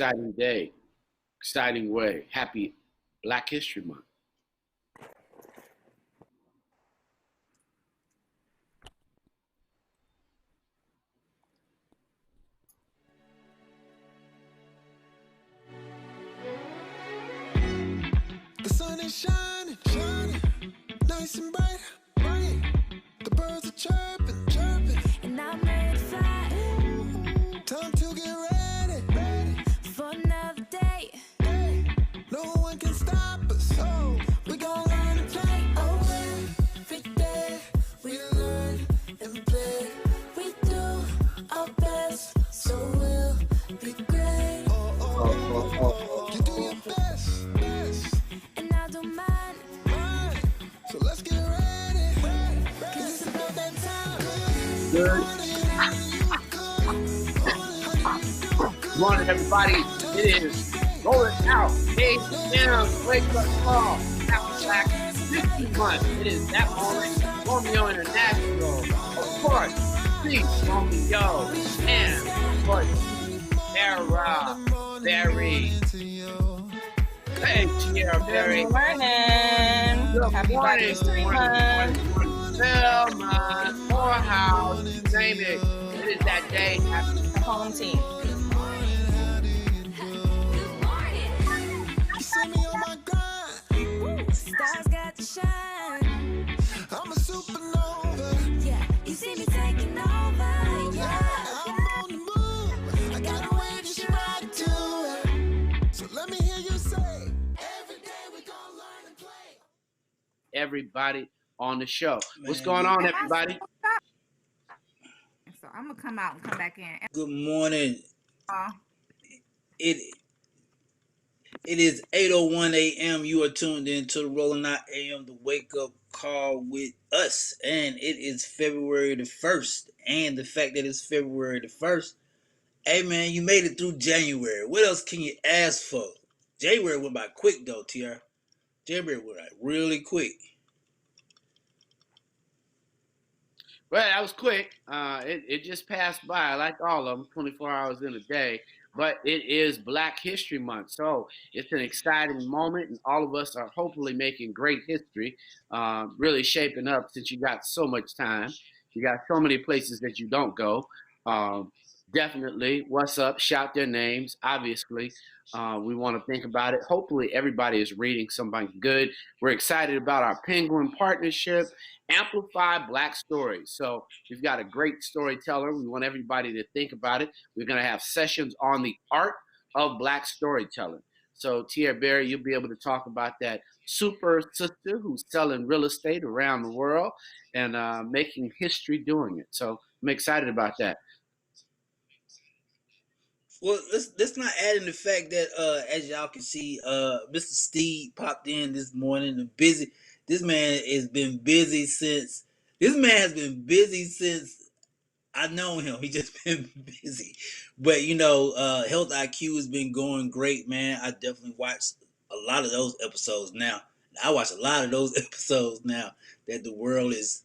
Exciting day, exciting way. Happy Black History Month. The sun is shining, shining, nice and bright, bright. The birds are chirping, chirping, and I'm ready to fly. Time to get ready, ready for another day. No one can stop us. Oh, we gon' learn and play. Oh, every day we learn and play. We do our best, so we'll be great. You do your best, best, and I don't mind. So let's get ready, cause it's about that time. Good morning, everybody. It is rolling out 8 a.m. Wake up call. Happy Black History Month. It is that moment. Romeo International. Of course, please, Romeo. And, of course, Tara Berry. Hey, Tara Berry. Good morning. Good Happy Black morning. History Month. Selma, Morehouse, you name it. It is that day. Happy The home team. You see me on my grind. Stars got to shine. I'm a supernova. Yeah, you see me taking over. Yeah, I'm on the move. I got a way to ride to it. So let me hear you say, every day we gon' learn and play. everybody on the show. What's going on, everybody? So I'm gonna come out and come back in. Good morning. It is 8:01 a.m. You are tuned in to the Rolling Out AM, the wake up call with us, and it is February the 1st. And the fact that it's February the 1st, hey man, you made it through January. What else can you ask for? January went by quick though, TR. January went by really quick. Well, that was quick. It just passed by, like all of them, 24 hours in a day. But it is Black History Month, so it's an exciting moment, and all of us are hopefully making great history, really shaping up since you got so much time. You got so many places that you don't go. Definitely, what's up? Shout their names. Obviously, we want to think about it. Hopefully, everybody is reading something good. We're excited about our Penguin partnership. Amplify Black stories. So we've got a great storyteller. We want everybody to think about it. We're going to have sessions on the art of Black storytelling. So Tierra Berry, you'll be able to talk about that super sister who's selling real estate around the world and making history doing it. So I'm excited about that. Well, let's not add in the fact that as y'all can see, Mr. Steve popped in this morning and busy. This man has been busy since I've known him. He's just been busy. But Health IQ has been going great, man. I definitely watched a lot of those episodes now. I watch a lot of those episodes now that the world is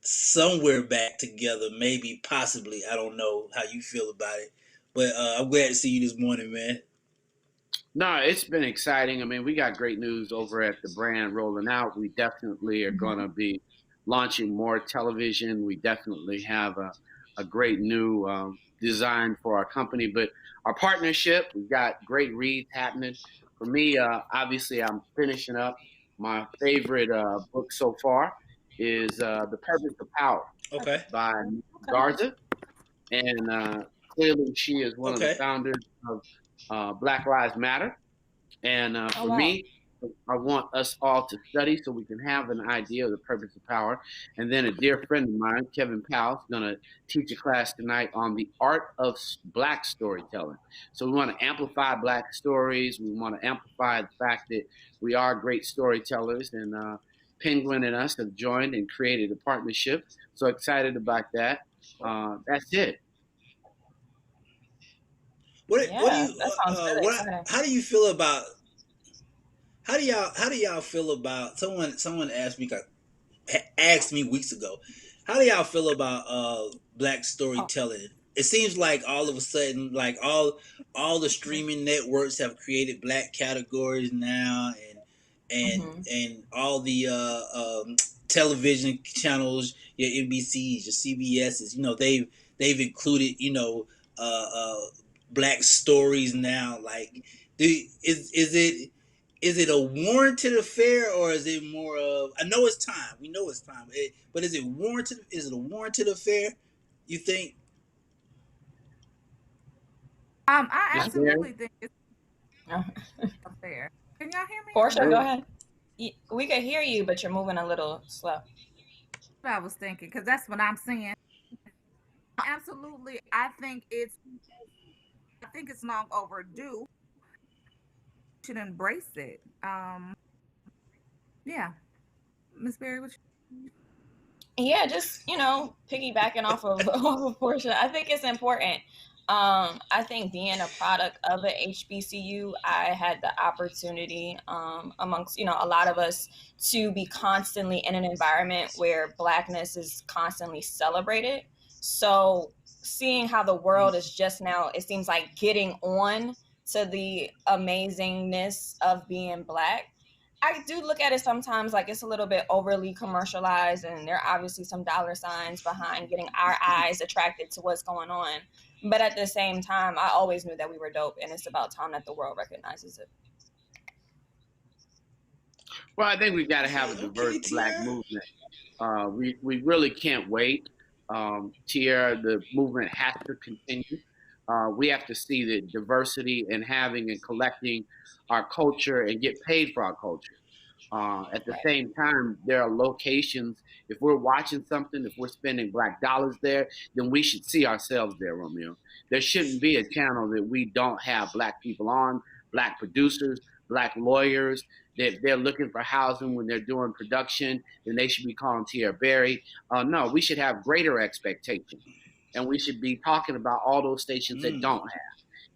somewhere back together, maybe, possibly. I don't know how you feel about it. But I'm glad to see you this morning, man. No, it's been exciting. I mean, we got great news over at the brand rolling out. We definitely are going to be launching more television. We definitely have a great new design for our company. But our partnership, we've got great reads happening. For me, obviously, I'm finishing up. My favorite book so far is The Purpose of Power by Garza. And clearly, she is one of the founders of Black Lives Matter. And for me, I want us all to study so we can have an idea of the purpose of power. And then a dear friend of mine, Kevin Powell, is going to teach a class tonight on the art of Black storytelling. So we want to amplify Black stories. We want to amplify the fact that we are great storytellers. And Penguin and us have joined and created a partnership. So excited about that. That's it. How do you feel about? How do y'all feel about? Someone asked me weeks ago. How do y'all feel about Black storytelling it seems like all of a sudden, like all the streaming networks have created black categories now, and all the television channels, your NBCs, your CBSs, they've included black stories now. Like, is it a warranted affair, or is it more of, I know it's time, we know it's time, but is it warranted? Is it a warranted affair? You think? I Miss Barry? absolutely think it's fair. Can y'all hear me? Portia, go Barry? ahead. We can hear you, but you're moving a little slow. What I was thinking, because that's what I'm saying. Absolutely, I think it's long overdue. Should embrace it. Yeah, Miss Berry, what Yeah, just piggybacking off of off of Portia, I think it's important. I think being a product of a HBCU, I had the opportunity, amongst a lot of us, to be constantly in an environment where Blackness is constantly celebrated. So seeing how the world is just now, it seems like, getting on to the amazingness of being Black. I do look at it sometimes like it's a little bit overly commercialized, and there are obviously some dollar signs behind getting our eyes attracted to what's going on. But at the same time, I always knew that we were dope, and it's about time that the world recognizes it. Well, I think we've got to have a Okay, diverse okay, black Tiara. movement. We really can't wait. Tiara, the movement has to continue. We have to see the diversity in having and collecting our culture and get paid for our culture. At the Right. same time, there are locations. If we're watching something, if we're spending black dollars there, then we should see ourselves there, Romeo. There shouldn't be a channel that we don't have black people on, black producers, black lawyers. That they're looking for housing when they're doing production, then they should be calling Tierra Berry. No, we should have greater expectations. And we should be talking about all those stations that Mm, don't have.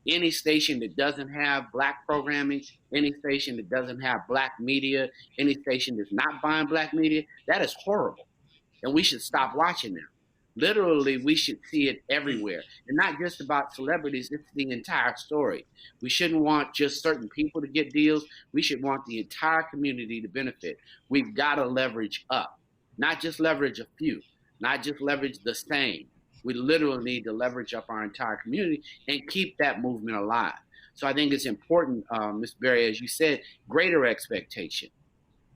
Any station that doesn't have black programming, any station that doesn't have black media, any station that's not buying black media, that is horrible. And we should stop watching them. Literally, we should see it mm, everywhere. And not just about celebrities, it's the entire story. We shouldn't want just certain people to get deals. We should want the entire community to benefit. We've got to leverage up, not just leverage a few, not just leverage the same. We literally need to leverage up our entire community and keep that movement alive. So I think it's important, Ms. Berry, as you said, greater expectation,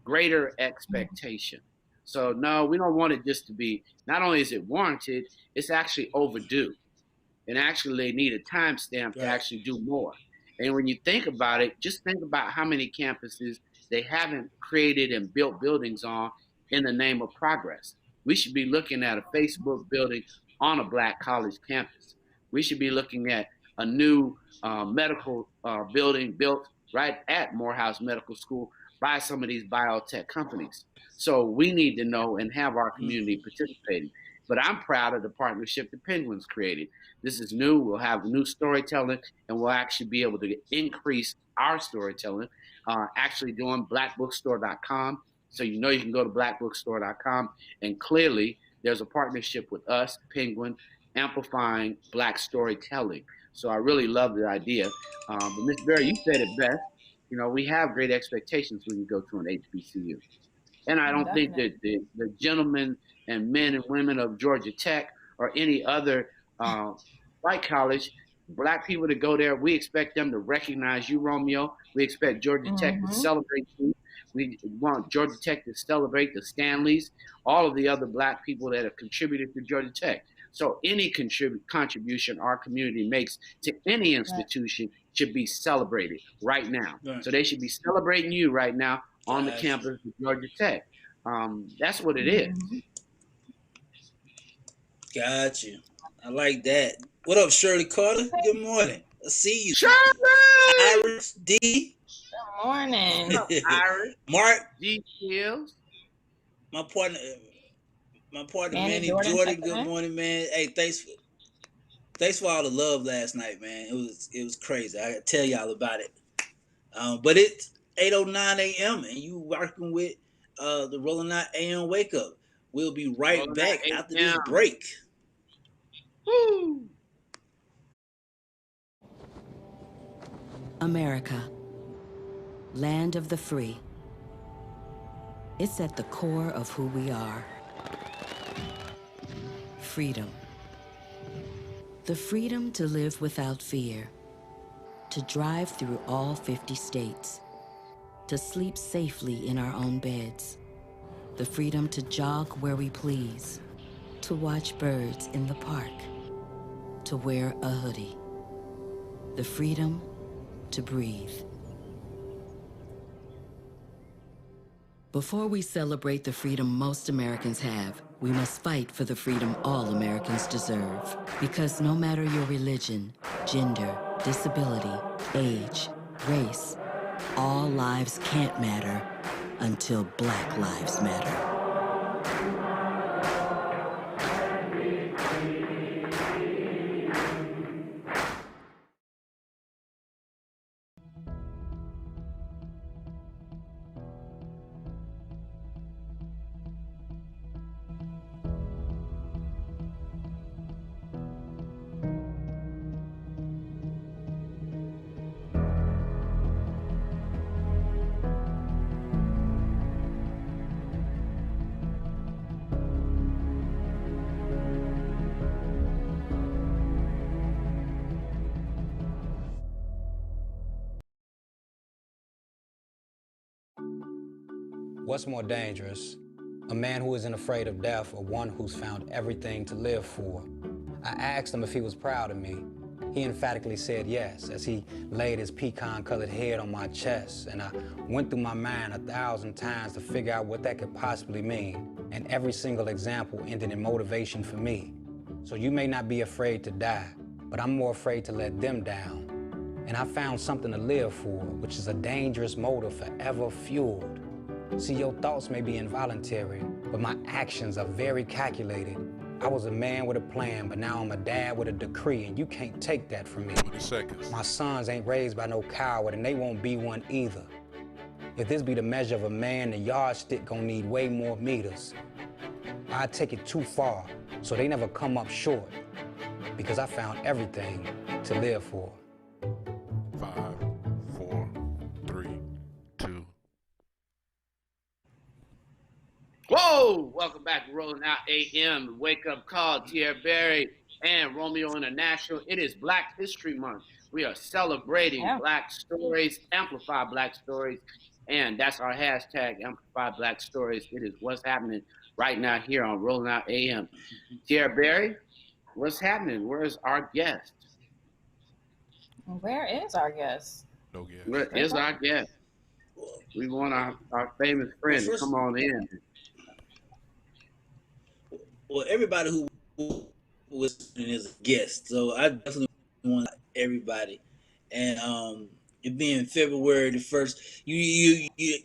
greater expectation. So no, we don't want it just to be. Not only is it warranted, it's actually overdue, and actually they need a timestamp to right. actually do more. And when you think about it, just think about how many campuses they haven't created and built buildings on in the name of progress. We should be looking at a Facebook building on a black college campus. We should be looking at a new medical building built right at Morehouse Medical School by some of these biotech companies. So we need to know and have our Mm, community participating. But I'm proud of the partnership the Penguins created. This is new. We'll have new storytelling, and we'll actually be able to increase our storytelling. Actually, doing blackbookstore.com. So you know you can go to blackbookstore.com, and clearly there's a partnership with us, Penguin, amplifying black storytelling. So I really love the idea. But Miss Berry, you said it best. You know, we have great expectations when you go to an HBCU. And I don't think Definitely. that the gentlemen and men and women of Georgia Tech or any other uh, white college, black people to go there, we expect them to recognize you, Romeo. We expect Georgia Tech to Mm-hmm. celebrate you. We want Georgia Tech to celebrate the Stanleys, all of the other black people that have contributed to Georgia Tech. So any contribution our community makes to any Right. institution should be celebrated right now. right. So they should be celebrating you right now on the Got you. campus of Georgia Tech. That's what it is. Mm-hmm. Got you. I like that. What up, Shirley Carter? Good morning. I see you. Shirley! Iris D. Good morning. Iris, Mark, G. Hills. my partner, Manny Manny Jordan Jordan. checking Good in. morning, man. Hey, thanks for all the love last night, man. It was crazy. I gotta tell y'all about it. But it's 8:09 a.m. and you working with the Rolling Out AM Wake Up. We'll be right Rolling out back after this 8 a.m. break. Woo! America, land of the free. It's at the core of who we are. Freedom. The freedom to live without fear, to drive through all 50 states, to sleep safely in our own beds, the freedom to jog where we please, to watch birds in the park, to wear a hoodie, the freedom to breathe. Before we celebrate the freedom most Americans have, we must fight for the freedom all Americans deserve. Because no matter your religion, gender, disability, age, race, all lives can't matter until Black lives matter. What's more dangerous? A man who isn't afraid of death or one who's found everything to live for? I asked him if he was proud of me. He emphatically said yes, as he laid his pecan-colored head on my chest, and I went through my mind 1,000 times to figure out what that could possibly mean, and every single example ended in motivation for me. So you may not be afraid to die, but I'm more afraid to let them down. And I found something to live for, which is a dangerous motive forever fueled. See, your thoughts may be involuntary, but my actions are very calculated. I was a man with a plan, but now I'm a dad with a decree, and you can't take that from me. 20 seconds. My sons ain't raised by no coward, and they won't be one either. If this be the measure of a man, the yardstick gonna need way more meters. I take it too far, so they never come up short, because I found everything to live for. 5, 4, 3, 2. Whoa! Welcome back to Rolling Out AM, Wake Up Call, Tierra Berry, and Romeo International. It is Black History Month. We are celebrating Black stories, amplify Black stories, and that's our hashtag, amplify Black stories. It is what's happening right now here on Rolling Out AM. Tierra Berry, what's happening? Where's our guest? Where is our guest? No guest. Where is our guest? We want our famous friend to come on in. Well, everybody who was is a guest, so I definitely want everybody. And it being February the 1st,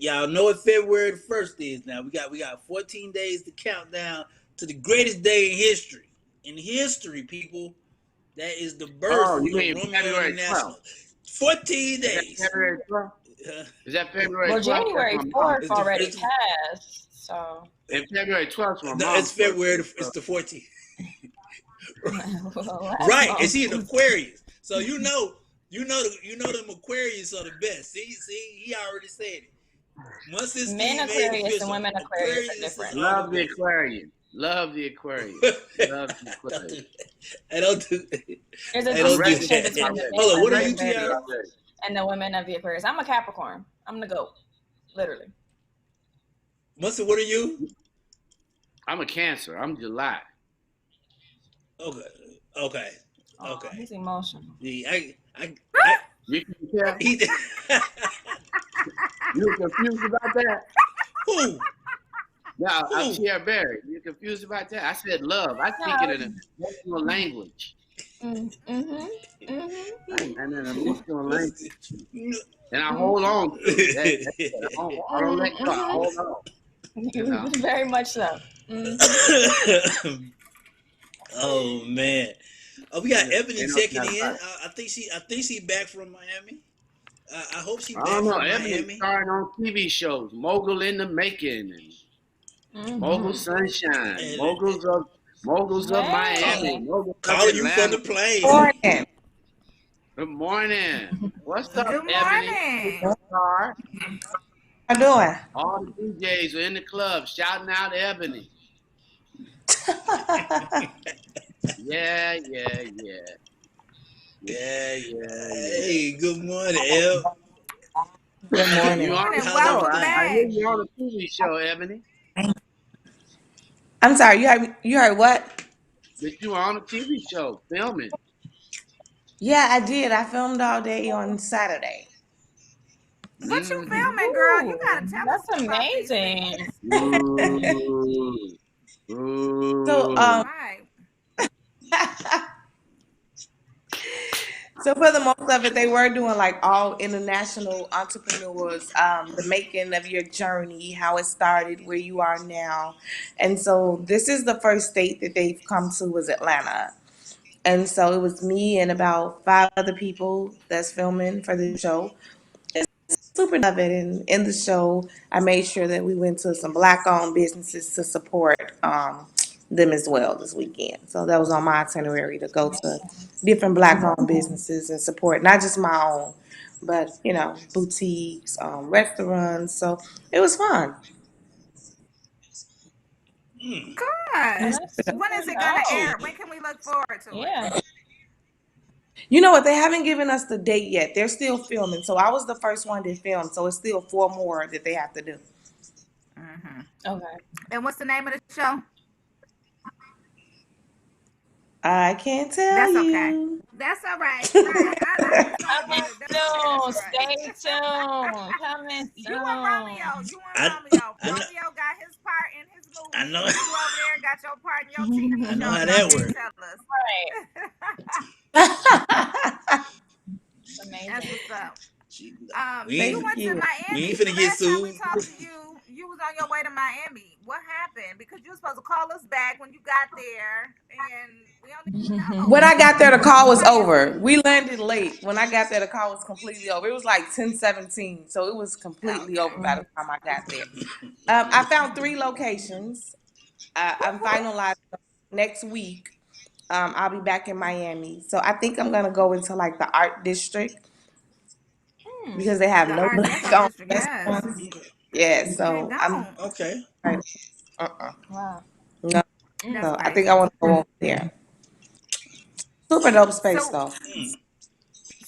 y'all know what February the 1st is now. We got 14 days to count down to the greatest day in history. In history, people, that is the birth of Romeo International. 14 days. Is that February 12th? Is that February 12th? Well, January 4th already passed, so. And February 12th, my no, mom. it's February. It's the 14th. Right, and she an Aquarius, so you know them Aquarius are the best. See, he already said it. Once it's men Aquarius and women Aquarius are different. Love the Aquarian. Love the Aquarian. Love the Aquarian. I don't do. There's a distinction between the men Hold on, what are you, and the women of the Aquarius. I'm a Capricorn. I'm the GOAT, literally. Munson, what are you? I'm a Cancer. I'm July. Okay. Oh, he's emotional. Yeah, you can tell. You confused about that? Who? No, I'm Tierra Berry. You confused about that? I said love. I speak it in an emotional language. And an emotional language. And I hold on to it. I don't let go. I hold on. Very much so. Oh man. Oh, we got Ebony checking in. I think she back from Miami. I hope she back from Miami. Ebony starring on TV shows, Mogul in the Making, and Mogul Sunshine, and Moguls of Miami, calling you from the plane. Good morning. What's up, Good Ebony? morning. Superstar? How you doing? All the DJs are in the club shouting out Ebony. Yeah, yeah, yeah. Yeah, yeah, yeah. Hey, good morning, El. Good You morning. on the Morning. How's show. Welcome I everything? hear back. you on the TV show, Ebony. I'm sorry. You heard what? That you on the TV show filming. Yeah, I did. I filmed all day on Saturday. What you Mm-hmm. filming, girl? You Ooh, gotta tell us that's about these amazing. things. Ooh. So All Ooh. right. so for the most of it, they were doing like all international entrepreneurs, the making of your journey, how it started, where you are now, and so this is the first state that they've come to was Atlanta. And so it was me and about five other people that's filming for the show. Super love it. And in the show, I made sure that we went to some black-owned businesses to support them as well this weekend. So that was on my itinerary to go to different black-owned businesses and support not just my own, but boutiques, restaurants. So it was fun. Mm. Oh, Good. that's When super is it gonna dope. air? When can we look forward to it? Yeah. You know what? They haven't given us the date yet. They're still filming. So I was the first one to film. So it's still four more that they have to do. Hmm. Okay. And what's the name of the show? I can't tell That's okay. you. That's all right. I just don't Coming want to. That's okay. That's soon. all right. Stay tuned. Coming You and Romeo. soon. You and I Romeo. I know Romeo got his part in his I movie, know and you over there got your part in your TV I know show. how Y'all that can't works. tell us. Right. It's That's amazing. what's up. She, You Thank went to you. we ain't Miami. finna get Last time we sued. talked to you, you was on your way to Miami. What happened? Because you were supposed to call us back when you got there, and we don't even When know. I got there, the What's call the was latest? over. We landed late. When I got there, the call was completely over. It was like 10:17, so it was completely over Okay. by the time I got there. I found three locations. I'm finalizing next week. I'll be back in Miami, so I think I'm gonna go into like the art district Hmm. because they have The no Art black Deco owned District, yes. restaurants. Okay. Yeah, They so I'm don't. Okay. right. Wow. No, That's Mm. so I think I crazy. want to go over there. Super dope space So though. Mm.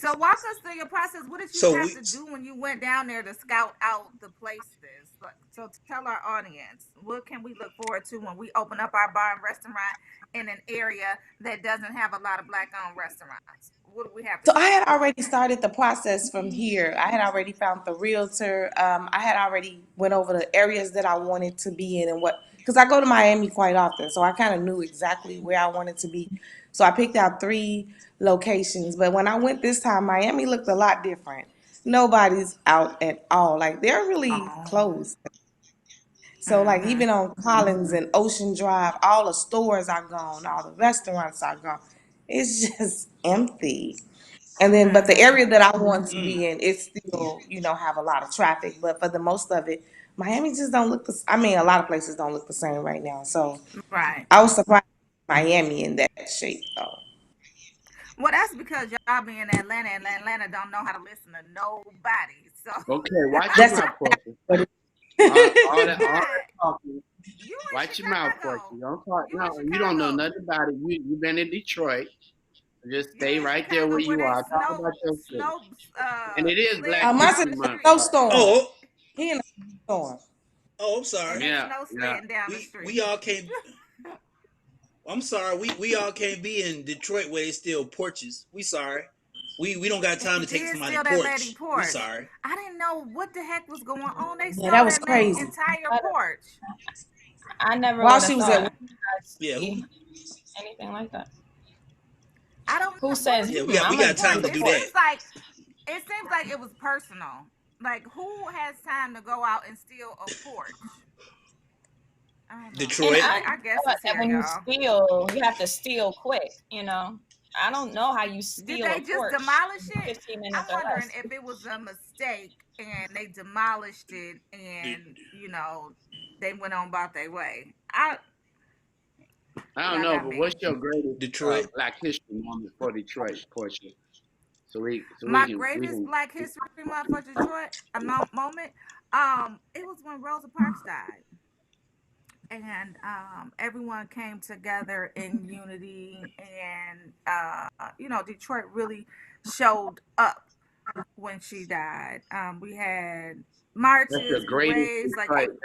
So walk us through your process. What did you So have we to do when you went down there to scout out the places? So tell our audience, what can we look forward to when we open up our bar and restaurant in an area that doesn't have a lot of black-owned restaurants? What do we have to So do? I had already started the process from here. I had already found the realtor. I had already went over the areas that I wanted to be in and what, because I go to Miami quite often, so I kind of knew exactly where I wanted to be. So I picked out three locations. But when I went this time, Miami looked a lot different. Nobody's out at all. Like they're really Oh. closed. So like Mm-hmm. even on Collins and Ocean Drive, all the stores are gone, all the restaurants are gone. It's just empty. And then, but the Mm-hmm. area that I want to mm. be in, it still, have a lot of traffic. But for the most of it, Miami just don't look I mean, a lot of places don't look the same right now. So Right. I was surprised Miami in that shape, though. Well, that's because y'all be in Atlanta, and Atlanta don't know how to listen to nobody. So Okay, watch your That's mouth, Portia. exactly All that talking. you in Watch your mouth, Portia. Chicago. Don't talk. You in No, you don't know Chicago. nothing about it. You've been in Detroit. Just You stay in right there where Chicago where you they are. Talk about your city. snow And it is Black sledding my down History sister the Month. street. snowstorm. Oh, He in a storm. oh, I'm And sorry. they Yeah, snow yeah. sledding down the We street. all can't. I'm sorry. We all can't be in Detroit where they steal porches. We sorry. We don't got time to They take did somebody steal that lady porch. We porch. sorry. I didn't know what the heck was going on. They Yeah, stole that was that lady crazy. entire I, porch. I never While would she have was at thought work. I'd Yeah. Who? see anything like that. I don't Who know what says, was Yeah. she We doing got I'm we with gonna the got steal porch? time to the do porch? that. It seems like it was personal. Like who has time to go out and steal a porch? I don't know. And Detroit. I I guess thought it's that here, when you y'all. steal, you have to steal quick, I don't know how you Did steal they a just porch demolish in it? 15 I'm minutes or wondering less. if it was a mistake and they demolished it and they went on about their way. I don't Y'all know, got but me. what's your greatest Detroit. Black History moment for Detroit, Portia? so My we greatest can. Black History Month for Detroit moment. It was when Rosa Parks died, and everyone came together in unity, and Detroit really showed up when she died. We had That's the marches, we greatest raised like Detroit.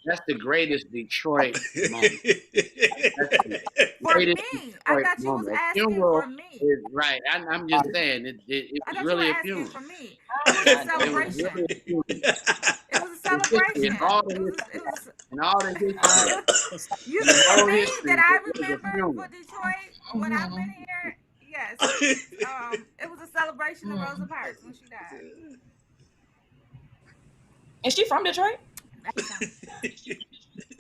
That's the greatest Detroit moment. That's the for greatest me. I Detroit thought you was moment. A asking funeral for me. is right. I'm just saying it I was thought you were really a asking funeral. for me. It I'm was a not It doing was it. really celebration. a funeral. It was a In history, in celebration. all It the was. history, It was. in all the Uh, history, You in the for whole me that history, I it was a remember for funeral. Detroit when I've been mhm, here. Yes, it was a celebration of Rosa mm. Parks when she died. Is she from Detroit? That's the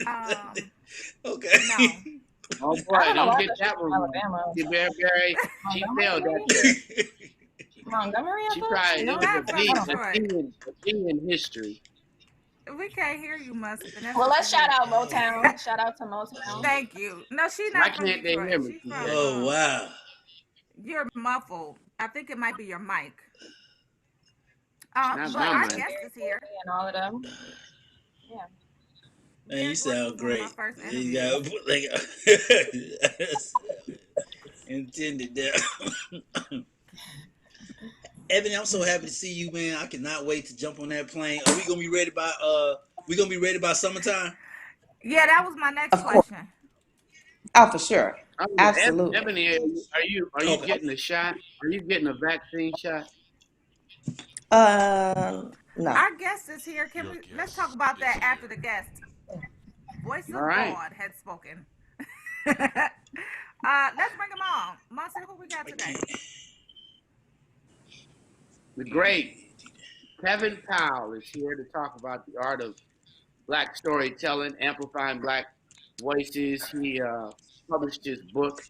time. Um, no. Okay. Oh I boy, don't know don't why I get thought she was that from one wrong. Alabama. See, Barry, she Montgomery, failed that maybe? test. Montgomery, I She thought. probably She's it No, was not from I don't know. Detroit. A D in history. We can't hear you, Muffin. That's Well, just a let's shout hit. out Motown. Shout out to Motown. Thank you. No, she's Why not from can't they Detroit. hear me, She's from TJ? Oh wow. you're muffled. I think it might be your mic. It's not Shout But my out our to mind. guest Gary is here. Gordy and all of them. Yeah. Man, you Gary Gordy sound was one of my great. first You interviews. got like intended there. Evan, I'm so happy to see you, man. I cannot wait to jump on that plane. Are we gonna be ready by we gonna be ready by summertime? Yeah, that was my next Of course. question. Oh, for sure. Oh, yeah, Absolutely. Ebony, are you Okay. getting a shot? Are you getting a vaccine shot? No. Our guest is here. Can Your we let's talk guest about is that after here. the guest. Voice All of right. God had spoken. Let's bring him on. Monster, who we got I today? can't. The great Kevin Powell is here to talk about the art of Black storytelling, amplifying Black voices. He published his book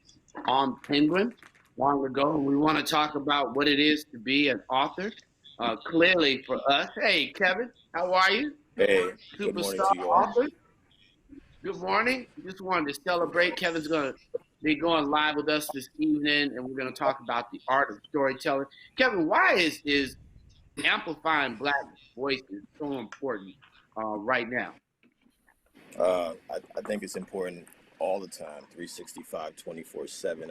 on Penguin long ago, and we want to talk about what it is to be an author. Clearly, for us, hey Kevin, how are you? Hey, good morning Superstar to you all. author. Good morning. Just wanted to celebrate. Kevin's going to be going live with us this evening, and we're going to talk about the art of storytelling. Kevin, why is amplifying Black voices so important right now? I think it's important all the time, 365, 24/7.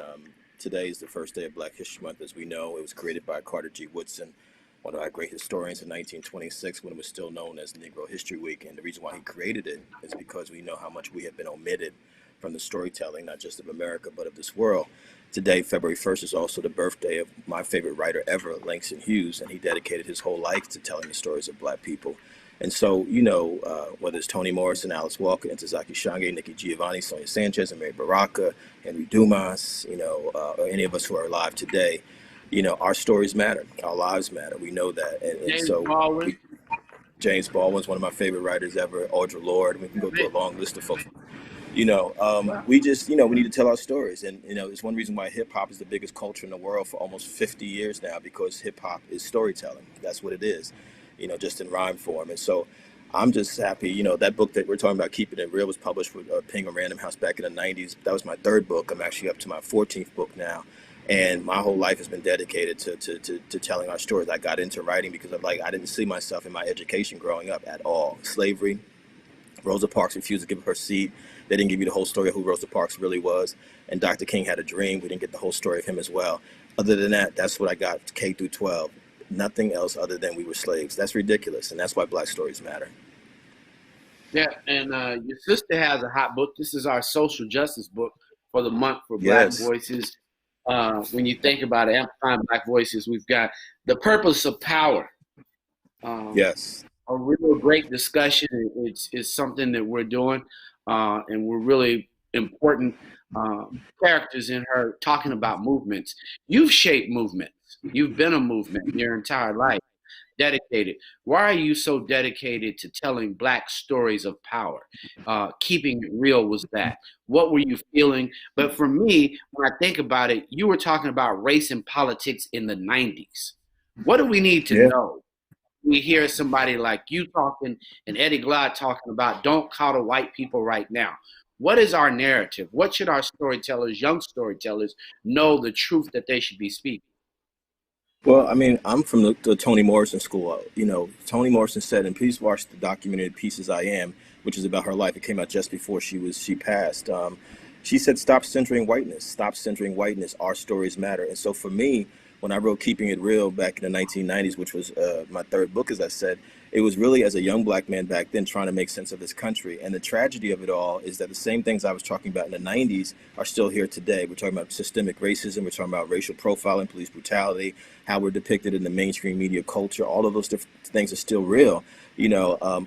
Today is the first day of Black History Month. As we know, it was created by Carter G. Woodson, one of our great historians, in 1926 when it was still known as Negro History Week. And the reason why he created it is because we know how much we have been omitted from the storytelling, not just of America, but of this world. Today, February 1st, is also the birthday of my favorite writer ever, Langston Hughes, and he dedicated his whole life to telling the stories of Black people. And so, whether it's Toni Morrison, Alice Walker, Ntozake Shange, Nikki Giovanni, Sonia Sanchez, and Mary Baraka, Henry Dumas, or any of us who are alive today, our stories matter, our lives matter. We know that. And James so, Baldwin. James Baldwin's one of my favorite writers ever, Audre Lorde. We can go through a long list of folks. Well, We just, we need to tell our stories. And, it's one reason why hip hop is the biggest culture in the world for almost 50 years now, because hip hop is storytelling. That's what it is, just in rhyme form. And so I'm just happy, that book that we're talking about, Keeping It Real, was published with Penguin Random House back in the 90s. That was my third book. I'm actually up to my 14th book now. And my whole life has been dedicated to telling our stories. I got into writing because I didn't see myself in my education growing up at all. Slavery. Rosa Parks refused to give up her seat. They didn't give you the whole story of who Rosa Parks really was. And Dr. King had a dream. We didn't get the whole story of him as well. Other than that, that's what I got, K through 12. Nothing else other than we were slaves. That's ridiculous. And that's why Black stories matter. yeah, and your sister has a hot book. This is our social justice book for the month for Black Yes. voices. When you think about it, amplifying Black voices, we've got the purpose of power. Yes. A real great discussion. It's something that we're doing, and we're really important characters in her talking about movements. You've shaped movements. You've been a movement your entire life, dedicated. Why are you so dedicated to telling Black stories of power? Keeping it real was that. What were you feeling? But for me, when I think about it, you were talking about race and politics in the 90s. What do we need to Yeah. know? We hear somebody like you talking and Eddie Glad talking about don't coddle white people right now. What is our narrative? What should our storytellers, young storytellers, know the truth that they should be speaking? Well, I mean, I'm from the Toni Morrison school. You know, Toni Morrison said, and please watch the documentary "Pieces I Am," which is about her life. It came out just before she passed. She said, "Stop centering whiteness. Stop centering whiteness. Our stories matter." And so for me, when I wrote "Keeping It Real" back in the 1990s, which was my third book, as I said, it was really as a young black man back then trying to make sense of this country. And the tragedy of it all is that the same things I was talking about in the 90s are still here today. We're talking about systemic racism. We're talking about racial profiling, police brutality, how we're depicted in the mainstream media culture. All of those different things are still real.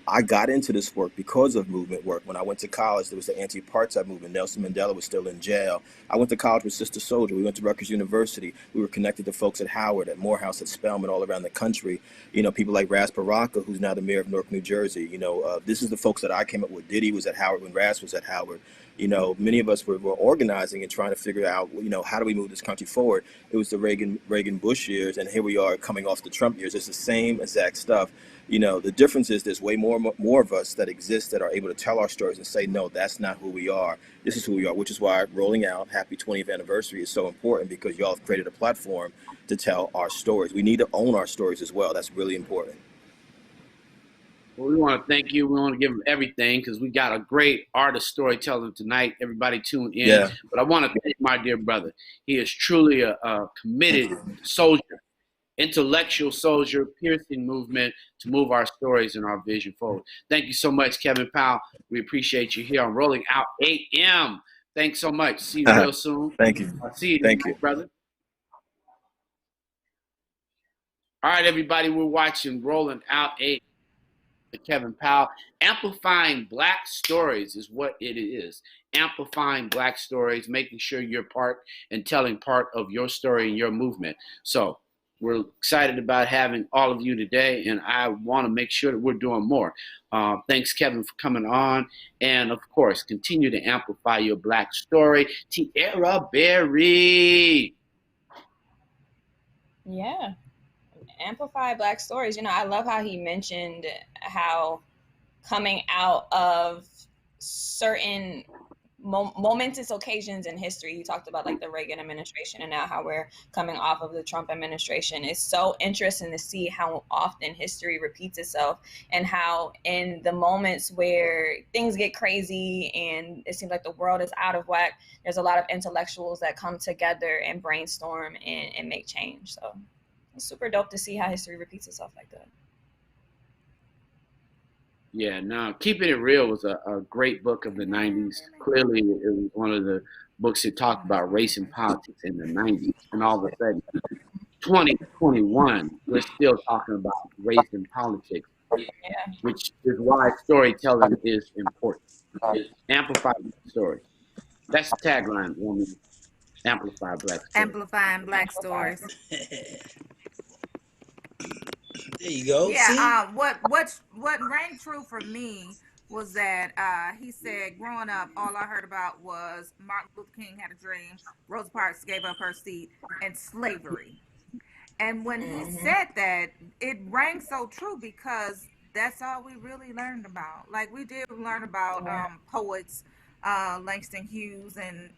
I got into this work because of movement work. When I went to college, there was the anti-apartheid movement. Nelson Mandela was still in jail. I went to college with Sister Soldier. We went to Rutgers University. We were connected to folks at Howard, at Morehouse, at Spelman, all around the country. People like Ras Baraka, who's now the mayor of Newark, New Jersey. This is the folks that I came up with. Diddy was at Howard when Ras was at Howard. Many of us were organizing and trying to figure out, how do we move this country forward? It was the Reagan Bush years, and here we are coming off the Trump years. It's the same exact stuff. The difference is there's way more of us that exist that are able to tell our stories and say, no, that's not who we are. This is who we are, which is why rolling out Happy 20th Anniversary is so important, because y'all have created a platform to tell our stories. We need to own our stories as well. That's really important. Well, we want to thank you. We want to give them everything because we got a great artist storyteller tonight. Everybody tune in. Yeah. But I want to thank my dear brother. He is truly a committed soldier, intellectual soldier, piercing movement to move our stories and our vision forward. Thank you so much, Kevin Powell. We appreciate you here on Rolling Out AM. Thanks so much. See you real soon. Thank you. I'll see you Thank tonight, you, brother. All right, everybody, we're watching Rolling Out AM. Kevin Powell. Amplifying Black stories is what it is. Amplifying Black stories, making sure you're part and telling part of your story and your movement. So we're excited about having all of you today, and I want to make sure that we're doing more. Thanks, Kevin, for coming on. And, of course, continue to amplify your Black story. Tierra Berry. Yeah. Amplify Black stories. I love how he mentioned how coming out of certain momentous occasions in history, you talked about like the Reagan administration and now how we're coming off of the Trump administration. It's so interesting to see how often history repeats itself, and how in the moments where things get crazy and it seems like the world is out of whack, there's a lot of intellectuals that come together and brainstorm and make change. So it's super dope to see how history repeats itself like that. Yeah, no, Keeping It Real was a great book of the 90s. Clearly, it was one of the books that talked about race and politics in the 90s. And all of a sudden, 2021, we're still talking about race and politics, which is why storytelling is important. Amplify stories. That's the tagline, woman. Amplify Black stories. Amplifying Black stories. There you go. Yeah. What rang true for me was that he said, growing up, all I heard about was Martin Luther King had a dream, Rosa Parks gave up her seat, and slavery. And when he said that, it rang so true, because that's all we really learned about. Like, we did learn about poets, Langston Hughes, and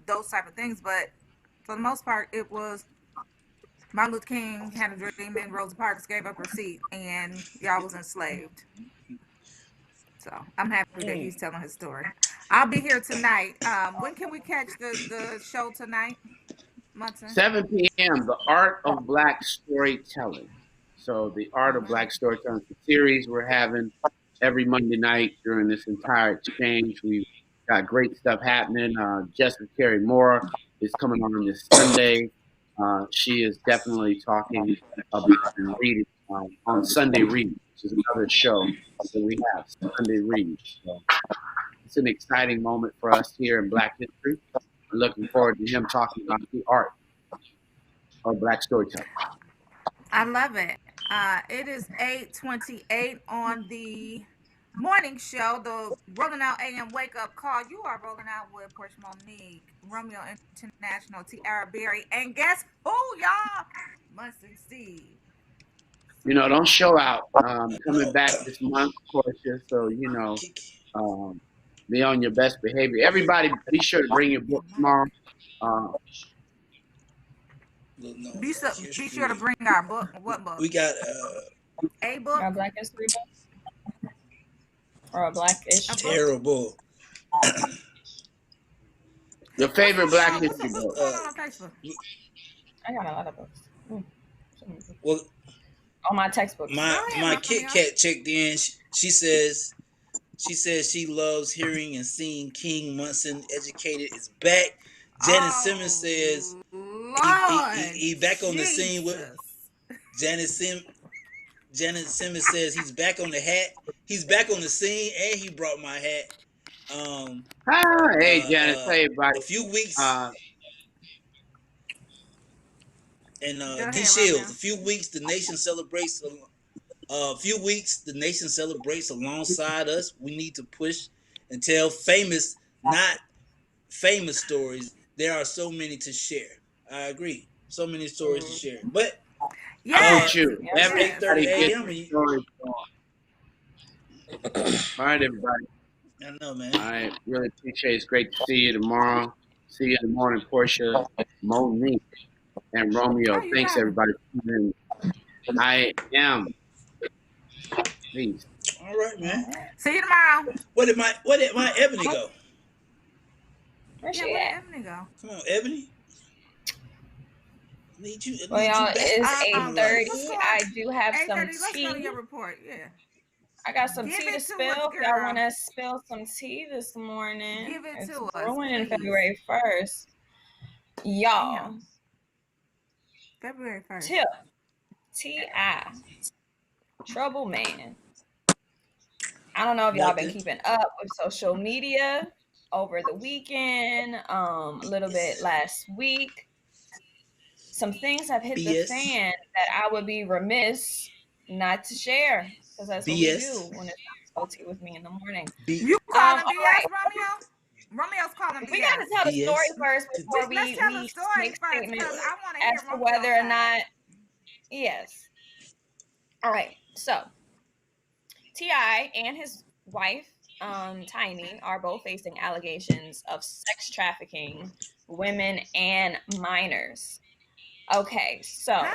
those type of things, but for the most part, it was Martin Luther King had a dream and Rosa Parks gave up her seat and y'all was enslaved. So I'm happy that he's telling his story. I'll be here tonight. When can we catch the show tonight, Munson? 7 p.m., The Art of Black Storytelling. So the Art of Black Storytelling is the series we're having every Monday night during this entire exchange. We've got great stuff happening. Jessica Carey Moore is coming on this Sunday. She is definitely talking about reading on Sunday Read, which is another show that we have, Sunday Read. So it's an exciting moment for us here in Black history. I'm looking forward to him talking about the art of Black storytelling. I love it. It is 8:28 on the morning show, the Rolling Out AM Wake Up Call. You are rolling out with Portia Monique, Romeo International, Tierra Berry, and guess who, y'all? Mustard Steve. Don't show out. Coming back this month, Portia, so be on your best behavior. Everybody, be sure to bring your book tomorrow. little known Be sure to history. bring our book. What book? We got A book. A Black History book or a Blackish A book. book. terrible. Your What's favorite going Black on? History What's book. going on Facebook? I got a lot of books. Well, All my textbooks. Go my ahead, Kit Romeo. Kat checked in. She says she loves hearing and seeing King Munson educated is back. Janet Simmons says Oh Lord, he back on the scene with Jesus. Janet Sim. Janet Simmons says he's back on the hat. He's back on the scene, and he brought my hat. Um, Hey, Janice. Hey, everybody. a few weeks, Uh, and Go D ahead, Shields. Romeo. A few weeks, the nation celebrates. A few weeks, the nation celebrates alongside us. We need to push and tell famous, not famous stories. There are so many to share. I agree. So many stories to share. But I'm with Yes, you. it's yes. 8:30 Everybody get a.m. the and stories going. All right, everybody. I know, man. I really appreciate it. It's great to see you tomorrow. See you in the morning, Portia, Monique, and Oh, Romeo. you Thanks, got him. everybody. I am. Peace. All right, man. See you tomorrow. Where did my Ebony go? Where's Yeah, she where did at? Ebony go? Come on, Ebony. I Well, need you y'all, back it's in Let's 8:30. go life. on. I do have some 8:30. Let's go to tea. your report. Yeah. I got some Give tea to it to us, spill. If y'all want girl. to spill some tea this morning, Give it it's to us, brewing in please. February 1st. Y'all, Damn. February 1st. tip T.I. Trouble Man. I don't know if y'all been Nothing. keeping up with social media over the weekend, a little bit last week. Some things have hit the BS. fan that I would be remiss not to share because that's what we do BS. when it's time to spill tea with me in the morning. B You calling All BS, right, Romeo? Romeo's calling we got BS. to tell the story BS. first before Let's tell the we story make first statements because I want to hear as to Romeo's whether or side. not. Yes. All right. So Ti and his wife, Tiny, are both facing allegations of sex trafficking women and minors. Okay, Huh? so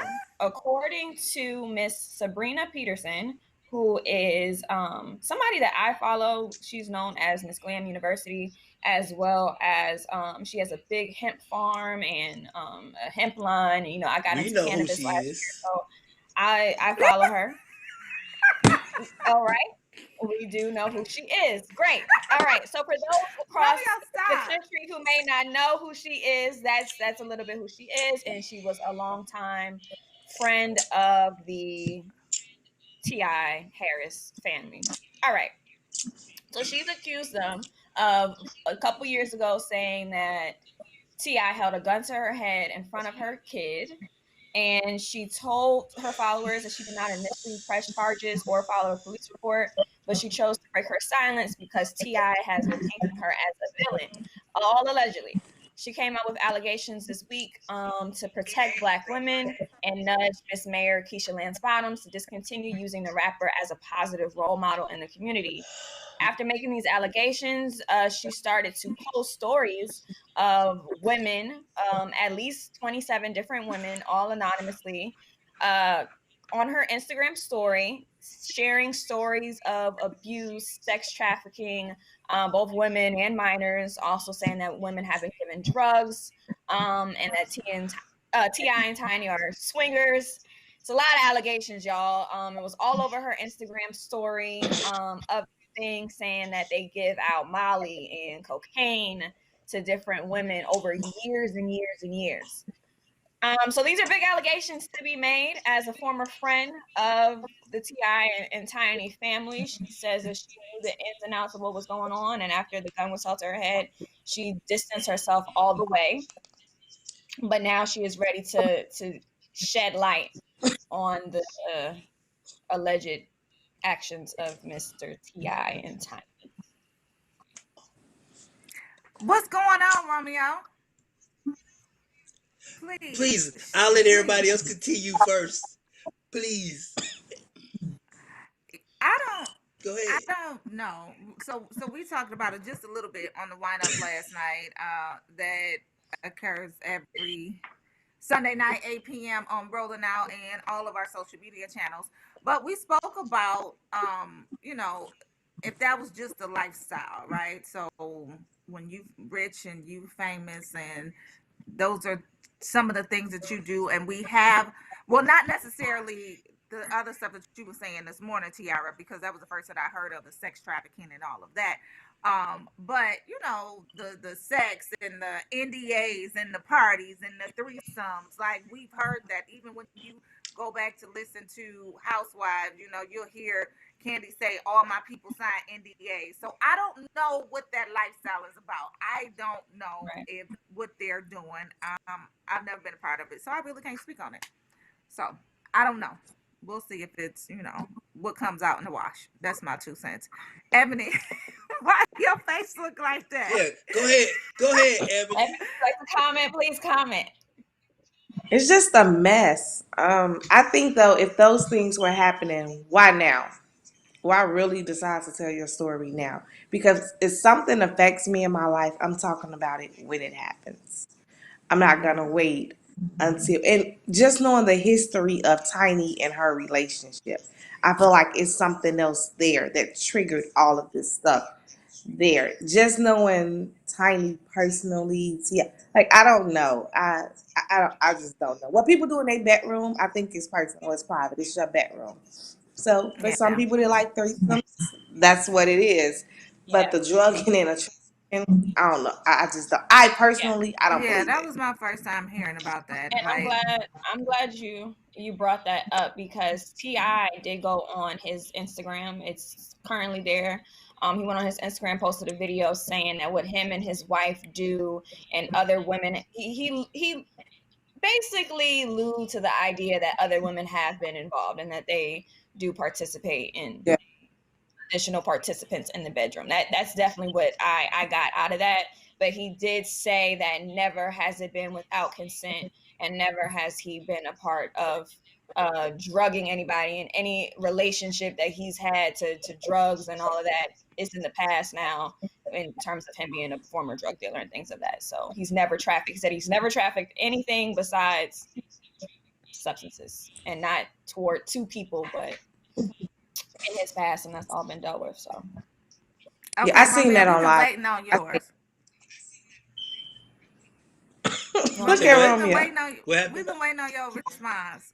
according to Miss Sabrina Peterson, who is somebody that I follow, she's known as Miss Glam University, as well as she has a big hemp farm and a hemp line. You know, I got We into know who cannabis she last year, is. so I follow her. All right. We do know who she is. Great. All right. So for those across Romeo, the stop. country who may not know who she is, that's a little bit who she is. And she was a longtime friend of the T.I. Harris family. All right. So she's accused them of a couple years ago saying that T.I. held a gun to her head in front of her kid, and she told her followers that she did not initially press charges or file a police report, but she chose to break her silence because T.I. has been painting her as a villain, all allegedly. She came out with allegations this week to protect Black women and nudge Miss Mayor Keisha Lance Bottoms to discontinue using the rapper as a positive role model in the community. After making these allegations, she started to post stories of women, at least 27 different women, all anonymously, on her Instagram story, sharing stories of abuse, sex trafficking, both women and minors, also saying that women have been given drugs, and that T.I. and Tiny are swingers. It's a lot of allegations, y'all. It was all over her Instagram story of thing saying that they give out Molly and cocaine to different women over years and years and years. So these are big allegations to be made. As a former friend of the T.I. and Tiny family, she says that she knew the ins and outs of what was going on, and after the gun was held to her head, she distanced herself all the way. But now she is ready to shed light on the alleged actions of Mr. T.I. and Tiny. What's going on, Romeo? Please, Please. I'll let everybody else Please. continue first. Please. I don't Go I ahead. don't know. So we talked about it just a little bit on the Wine Up last night. That occurs every Sunday night, 8 p.m. on Rolling Out and all of our social media channels. But we spoke about, if that was just a lifestyle, right? So when you rich and you famous, and those are some of the things that you do, and we have, well, not necessarily the other stuff that you were saying this morning, Tiara, because that was the first that I heard of, the sex trafficking and all of that. But the sex and the NDAs and the parties and the threesomes, like we've heard that. Even when you go back to listen to Housewives, you'll hear Candy say, all my people sign NDAs. So I don't know what that lifestyle is about. I don't know Right. if what they're doing. I've never been a part of it, so I really can't speak on it. So I don't know. We'll see if it's, what comes out in the wash. That's my 2 cents. Ebony, why your face look like that? Yeah, go ahead, Ebony. If you'd like to comment, please comment. It's just a mess. I think though, if those things were happening, why now? Why really decide to tell your story now? Because if something affects me in my life, I'm talking about it when it happens. I'm not gonna wait until, and just knowing the history of Tiny and her relationship, I feel like it's something else there that triggered all of this stuff there. Just knowing Tiny personally, yeah, like I don't know. I just don't know. What people do in their bedroom, I think is personal, it's private, it's your bedroom. So for some Yeah. people that like threesomes, that's what it is. But Yeah, the drugging and attraction, I don't know. I just don't. I yeah. personally, I don't Yeah, believe that it. was my first time hearing about that. And Like, I'm glad you brought that up because Ti did go on his Instagram. It's currently there. He went on his Instagram, posted a video saying that what him and his wife do and other women, he basically allude to the idea that other women have been involved and that they do participate in Yeah. additional participants in the bedroom. That's definitely what I got out of that. But he did say that never has it been without consent, and never has he been a part of drugging anybody in any relationship that he's had to drugs and all of that is in the past now, in terms of him being a former drug dealer and things of that. So he's never trafficked. He said he's never trafficked anything besides substances, and not toward two people, but in his past, and that's all been dealt with. So Yeah, I okay, seen Romeo, that we've on been live. waiting on I yours. Look Say at Romeo, what? Romeo. What we've happened? been waiting on your response.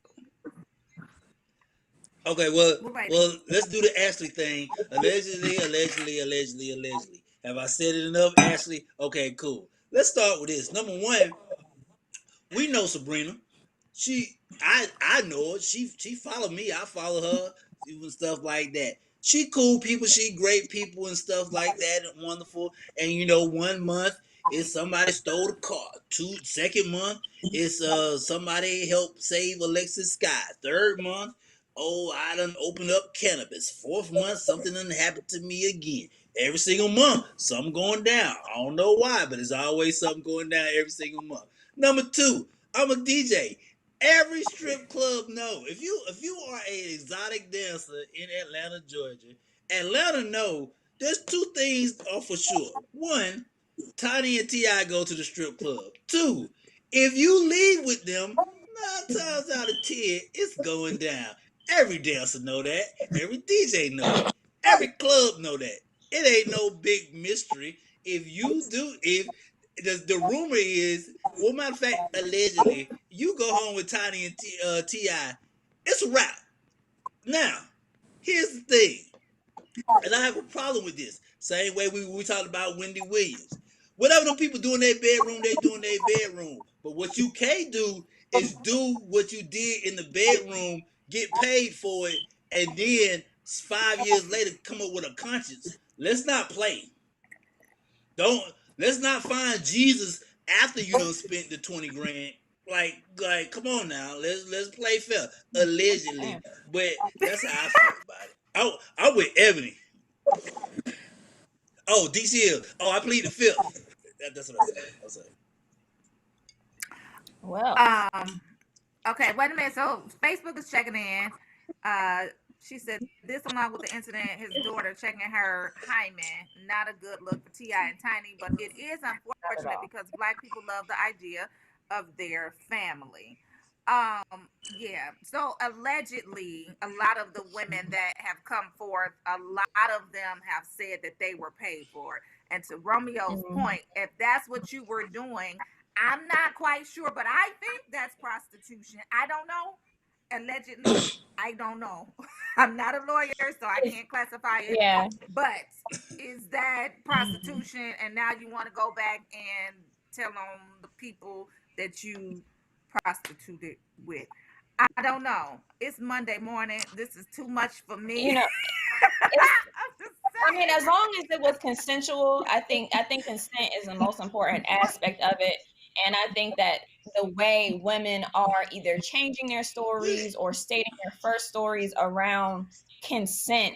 Okay, well, We're waiting. well, let's do the Ashley thing. Allegedly, allegedly, allegedly, allegedly. Have I said it enough, Ashley? Okay, cool. Let's start with this. Number one, we know Sabrina. I know her. She follow me. I follow her. And stuff like that. She cool people. She great people and stuff like that. And wonderful. And 1 month is somebody stole the car. Second month is somebody helped save Alexis Sky. Third month, oh, I done opened up cannabis. Fourth month, something done happened to me again. Every single month, something going down. I don't know why, but there's always something going down every single month. Number two, I'm a DJ. Every strip club know if you are an exotic dancer in Atlanta, Georgia, Atlanta know there's two things are for sure. One, Tiny and Ti go to the strip club. Two, if you leave with them, 9 times out of 10, it's going down. Every dancer know that. Every DJ know that. Every club know that. It ain't no big mystery. If you do, if the rumor is, well, matter of fact, allegedly, you go home with Tiny and Ti, it's a wrap. Now, here's the thing, and I have a problem with this. Same way we talked about Wendy Williams. Whatever them people do in their bedroom, they do in their bedroom. But what you can't do is do what you did in the bedroom, get paid for it, and then 5 years later come up with a conscience. Let's not play. Don't let's not find Jesus after you done spent the 20 grand. Like, come on now. Let's play fair. Allegedly. damn. But that's how I feel about it. I'm with Ebony. Oh, DCL. Oh, I plead the fifth. That's what I said. Well, Um, okay, wait a minute. So Facebook is checking in. Uh, she said this along with the incident, his daughter checking her hymen, not a good look for Ti and Tiny, but it is not at unfortunate all. because Black people love the idea of their family. Yeah. So allegedly, a lot of the women that have come forth, a lot of them have said that they were paid for it. And to Romeo's Mhm. point, if that's what you were doing, I'm not quite sure, but I think that's prostitution. I don't know. Allegedly, I don't know. I'm not a lawyer, so I It's, can't classify it. yeah, But is that prostitution? And now you want to go back and tell on the people that you prostituted with? I don't know. It's Monday morning. This is too much for me. you know, it's. I'm just I mean, saying. as long as it was consensual, I think consent is the most important aspect of it. And I think that the way women are either changing their stories or stating their first stories around consent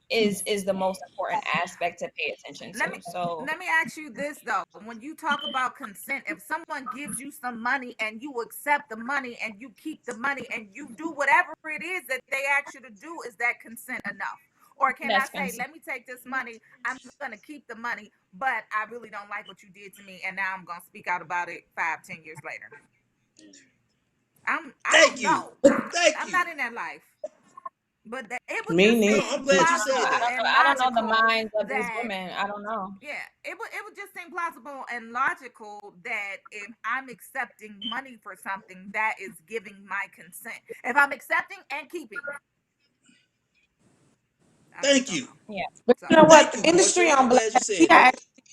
is the most important aspect to pay attention let me to. So let me ask you this though. When you talk about consent, if someone gives you some money and you accept the money and you keep the money and you do whatever it is that they ask you to do, is that consent enough? Or can I that's say, consent. let me take this money, I'm gonna keep the money, but I really don't like what you did to me, and now I'm gonna speak out about it 5, 10 years later. I Thank don't you. know. Thank I'm you. not in that life. But it would Me just neither. No, seem I'm glad you said plausible that. and I don't know the logical minds of these that, women. I don't know. yeah, it would just seem plausible and logical that if I'm accepting money for something, that is giving my consent. If I'm accepting and keeping, I just Thank don't you. know. Yeah. But So you know what? Thank The you, Industry Portia. I'm on Blast, glad you Tia said that. actually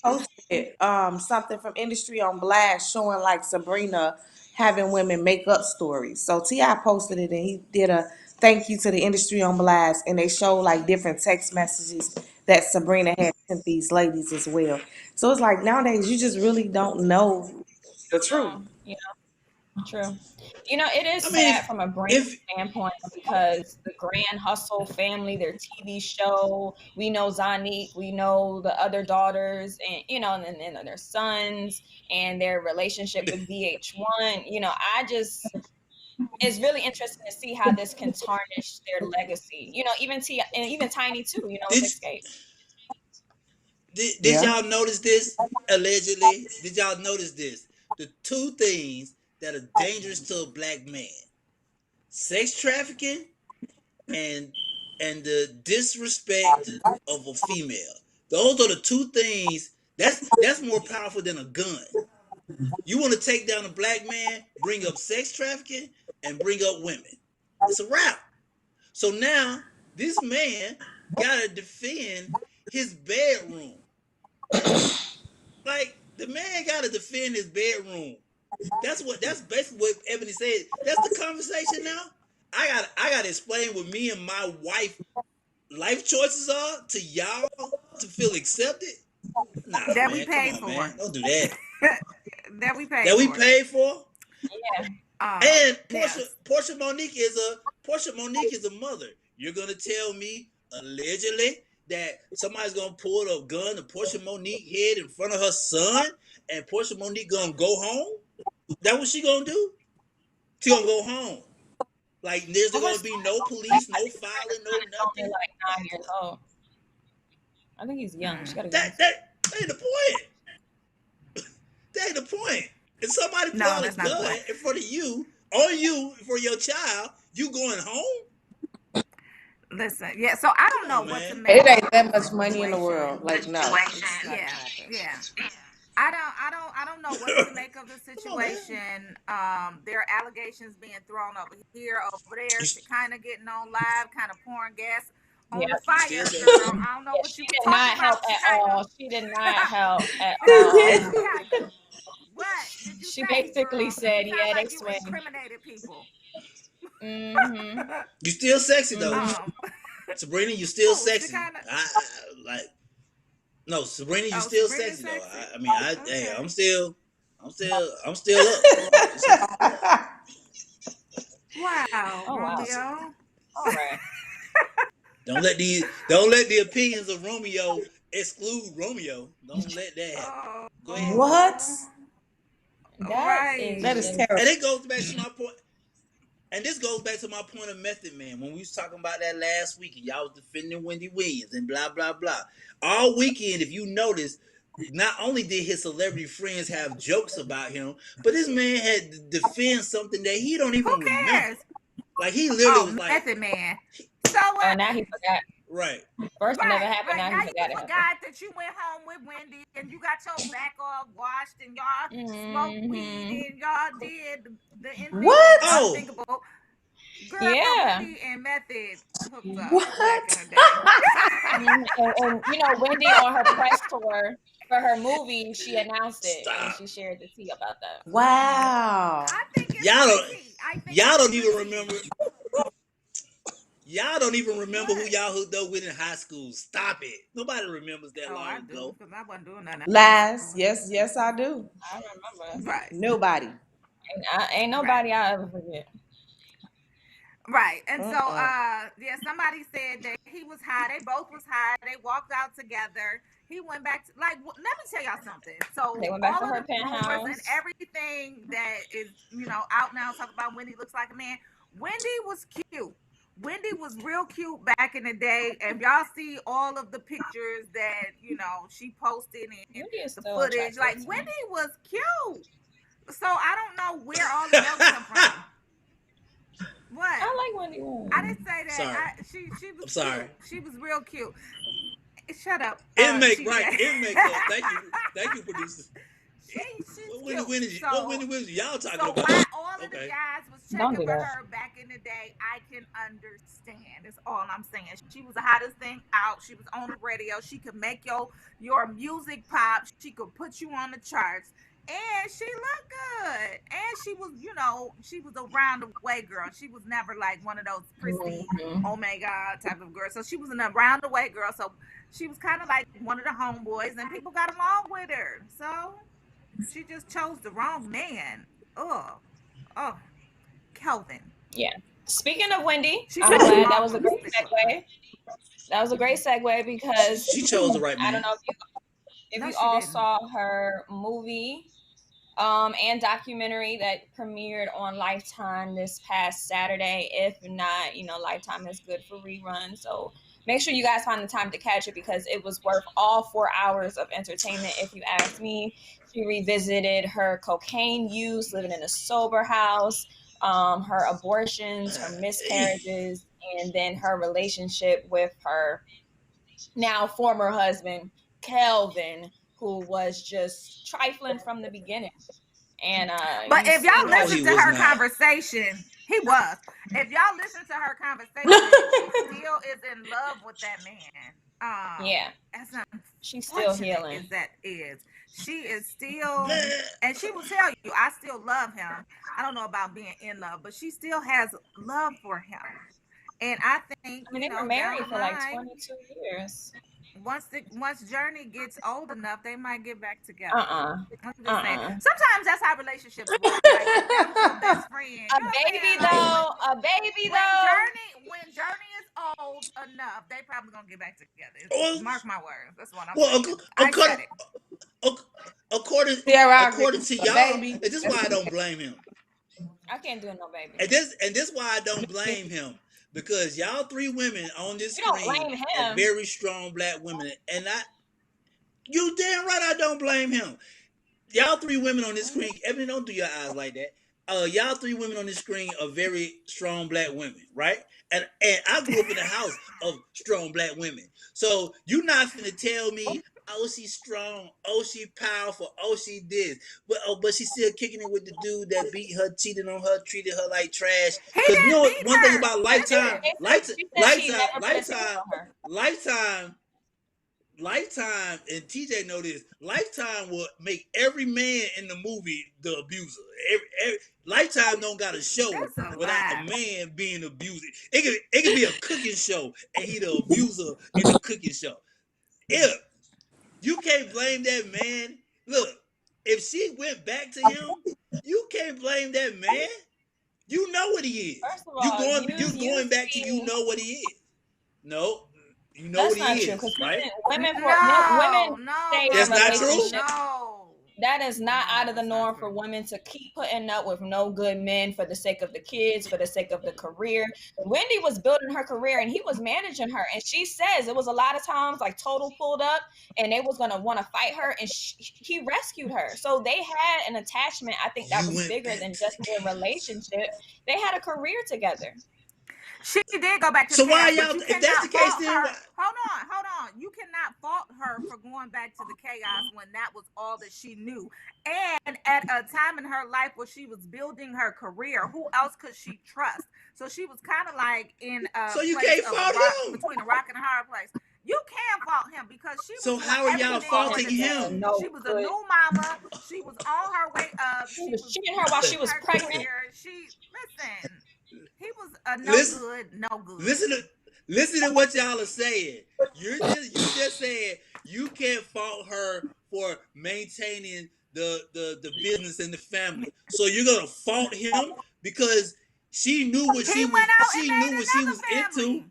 posted something from Industry on Blast showing like Sabrina having women make up stories. So Ti posted it and he did a thank you to the Industry on Blast, and they show like different text messages that Sabrina had sent these ladies as well. So it's like nowadays you just really don't know the truth. Yeah. True. It is I mean, sad from a brand if standpoint because the Grand Hustle family, their TV show, we know Zanique, we know the other daughters, and and then their sons and their relationship with VH1. It's really interesting to see how this can tarnish their legacy. Even T and even Tiny too. With did Escape. did Yeah. y'all notice this? Allegedly, did y'all notice this? The two things that are dangerous to a black man: sex trafficking and the disrespect of a female. Those are the two things. That's more powerful than a gun. You want to take down a black man, bring up sex trafficking, and bring up women. It's a wrap. So now this man gotta defend his bedroom. Like the man gotta defend his bedroom. That's basically what Ebony said. That's the conversation now. I gotta explain what me and my wife life choices are to y'all to feel accepted. Nah, that we man, come paid on, for, man, don't do that. that we paid That we for. paid for. Yeah. And Portia Yes. Portia Monique is a mother. You're gonna tell me allegedly that somebody's gonna pull a gun to Portia Monique head in front of her son, and Portia Monique gonna go home? That what she gonna do? She gonna go home. Like there's Well, her gonna son, be no police, no filing, her no son is only nothing. like 9 years old. I think he's young. She got a young son. That ain't the point. That ain't the point. If somebody pull No, out a that's not the gun point. in front of you, on you for your child, you going home? Listen, yeah. So I don't Come know on, what to man. make It of ain't that the much money in the world. situation. Like no, it's not Yeah, gonna happen. yeah. I don't know what to make of the Come on, man. situation. There are allegations being thrown over here, over there. You, She kind of getting on live, kind of pouring gas Yeah. on the you still fire, sexy girl. though. I don't know Yeah, what she you were did talking not help about, at Shekinah. all. She did not help at all. Shekinah, what did you She say, basically girl? Because said, it sounds "Yeah, they like you swing." incriminated people. Mm-hmm. You still sexy though, Mm-hmm. um, Sabrina. You still who? sexy. Shekinah? Like no, Sabrina. You Oh, still Sabrina sexy though. sexy. I mean, hey, Okay. I'm still up. Listen, Wow, Oh wow. listen. Romeo. All right. Don't let the opinions of Romeo exclude Romeo. Don't let that happen. Oh, Go ahead. What? That That is right. is just terrible. And it goes back to my point. And this goes back to my point of Method Man when we was talking about that last week and y'all was defending Wendy Williams and blah blah blah. All weekend, if you notice, not only did his celebrity friends have jokes about him, but this man had to defend something that he don't Who even remember. cares? Like he literally Oh, was like, Method Man. So Oh, now he forgot. right. First it never right, happened. right. Now Now he you forgot it happened. forgot that you went home with Wendy and you got your back all washed and y'all smoked weed and y'all did the What? Oh, unthinkable. Girl, Yeah. Wendy and Method hooked up back in What? the day. And you know, Wendy on her press tour for her movie, she announced it and stop. she shared the tea about that. Wow. I think it's Y'all good don't tea. I think y'all it's don't good even tea. remember. Y'all don't even remember who What? y'all hooked up with in high school. Stop it. Nobody remembers that Oh, I long do ago. because I wasn't doing nothing else. Lies. Yes, yes, I do. I remember. Right, Nobody. Ain't right. nobody I'll ever forget. Right. And so Mm-mm. yeah, somebody said that he was high. They both was high. They walked out together. He went back to let me tell y'all something. They So went back all to of her the rumors and penthouse. everything that is, out now talk about Wendy looks like a man. Wendy was cute. Wendy was real cute back in the day. And y'all see all of the pictures that, she posted and Wendy is the still footage. attractive Like to me. Wendy was cute. So I don't know where all the jokes come from. What? I like Wendy I Williams. didn't say that. Sorry. She was I'm cute. sorry. She was real cute. Shut up, It make TJ. right. It make up. Thank you. Thank you, producer. She's What Wendy cute. Williams? What So Wendy Williams y'all talking so about? why all of the Okay. guys was Don't checking do for that. her back in the day, I can understand. That's all I'm saying. She was the hottest thing out. She was on the radio. She could make your music pop. She could put you on the charts. And she looked good. And she was a round the way girl. She was never like one of those prissy, Mm-hmm. oh my God type of girl. So she was an around the way girl. So she was kind of like one of the homeboys, and people got along with her. So she just chose the wrong man. Oh, oh, Kelvin. Yeah. Speaking of Wendy, She I'm chose the glad that wrong was a one to great stick with. segue. That was a great segue because She chose the right I don't man. know if No, you she all didn't. saw her movie and documentary that premiered on Lifetime this past Saturday. If not, Lifetime is good for reruns. So make sure you guys find the time to catch it because it was worth all 4 hours of entertainment. If you ask me, she revisited her cocaine use, living in a sober house, her abortions, her miscarriages, and then her relationship with her now former husband, Kelvin, who was just trifling from the beginning. And But you if see y'all No, her. he listen to was her not. conversation, he was. If y'all listen to her conversation, she still is in love with that man. Yeah, As she's still unfortunate healing. as that is, she is still, Man, and she will tell you, I still love him. I don't know about being in love, but she still has love for him. And I think, I mean, they were down married the for like line, 22 years. once Journey gets old enough, they might get back together. Uh-uh. I'm just saying. Uh-uh. Sometimes that's how relationships work. Like if that was your best friend, you A know what I'm saying? baby Like though, a baby when though. Journey is old enough, they probably gonna get back together. well, Mark my words. That's what I'm well, saying. I according, said it. according, Sarah, I agree. according to A y'all, baby. and this is why I don't blame him. I can't do no baby. And this why I don't blame him because y'all three women on this You don't screen blame are him. very strong black women, and you damn right I don't blame him. Y'all three women on this screen, Ebony, don't do your eyes like that. Y'all three women on this screen are very strong black women, right? And I grew up in a house of strong black women. So you're not finna tell me, oh, she's strong, oh, she powerful, oh, she this. But she's still kicking it with the dude that beat her, cheated on her, treated her like trash. He Cause you know didn't what? beat One thing her. about Listen. She said she never put his hands on her. Lifetime Lifetime and TJ know this. Lifetime will make every man in the movie the abuser. Lifetime don't got a show That's a without a lie. man being abused. It could be a cooking show and he the abuser in the cooking show. If you can't blame that man, look, if she went back to him, you can't blame that man. You know what he is. First of You all, going you you going back to you see know what he is. No, you know what that's he not true is, because right? women No, women no, stay in That's not brother. true. relationships. No. That is not out of the it's not norm true. for women to keep putting up with no good men for the sake of the kids, for the sake of the career. Wendy was building her career and he was managing her. And she says it was a lot of times like Total pulled up and they was going to want to fight her and he rescued her. So they had an attachment, I think, that You was went bigger back than to just the their relationship. They had a career together. She did go back to the So why chaos, but y'all? you If that's the cannot case, fault then her. why? Hold on. You cannot fault her for going back to the chaos when that was all that she knew. And at a time in her life where she was building her career, who else could she trust? So she was kind of like in a So you place can't of a fault rock, him. between a rock and a hard place. You can fault him because she was So doing how are y'all Can't everything fault for him faulting the for being team. him? no She was a good. new mama. She was on her way up. He She was was cheating her while she building was her pregnant. career. She listen. He was a no Listen, good, no good. listen to listen to what y'all are saying. You just saying you can't fault her for maintaining the business and the family. So you're gonna fault him because she knew what He she was went out and she made knew what she another was into, family.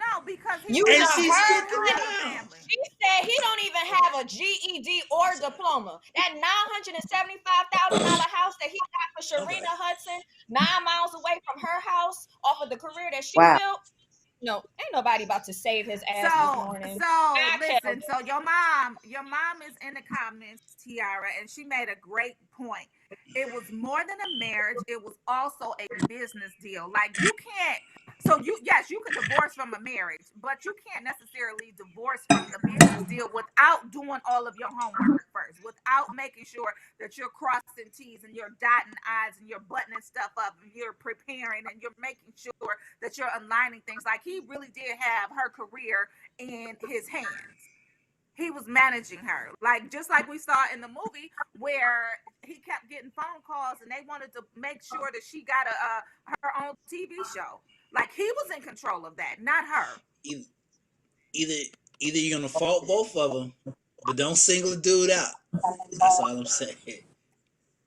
No, because he You went and out not and she made stuck her. another around. family. She said he don't even have a GED or diploma. That $975,000 house that he got for Okay. Sharina Hudson, 9 miles away from her house, off of the career that she Wow. built. No, ain't nobody about to save his ass this So, morning. so I can't. listen. So your mom is in the comments, Tiara, and she made a great point. It was more than a marriage; it was also a business deal. Like you can't. So yes, you could divorce from a marriage, but you can't necessarily divorce from the business deal without doing all of your homework first, without making sure that you're crossing T's and you're dotting I's and you're buttoning stuff up and you're preparing and you're making sure that you're aligning things. Like he really did have her career in his hands. He was managing her, like just like we saw in the movie where he kept getting phone calls and they wanted to make sure that she got her own TV show. Like he was in control of that, not her. Either either, either you're gonna fault both of them, but don't single a dude out. That's all I'm saying.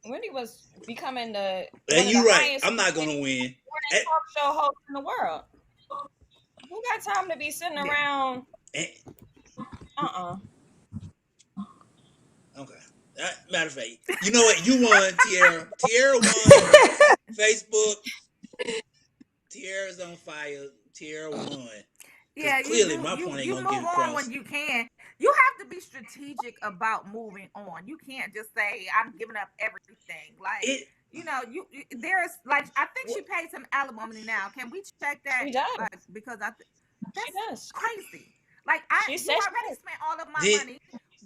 Wendy was becoming the And one of the you're right. highest I'm not rated gonna win. morning And, talk show hosts in the world. Who got time to be sitting Yeah. around? and, Uh-uh. okay. Matter of fact, you know what? You won, Tierra. Tierra won. Facebook. Tierra's on fire. Tierra won. Because Yeah, you clearly do. my You point ain't you gonna get move on across. when you can. You have to be strategic about moving on. You can't just say I'm giving up everything. Like It there's like I think she pays some alimony now. Can we check that? She does. Like because She that's does. crazy. Like She you said she already does. spent all of my did money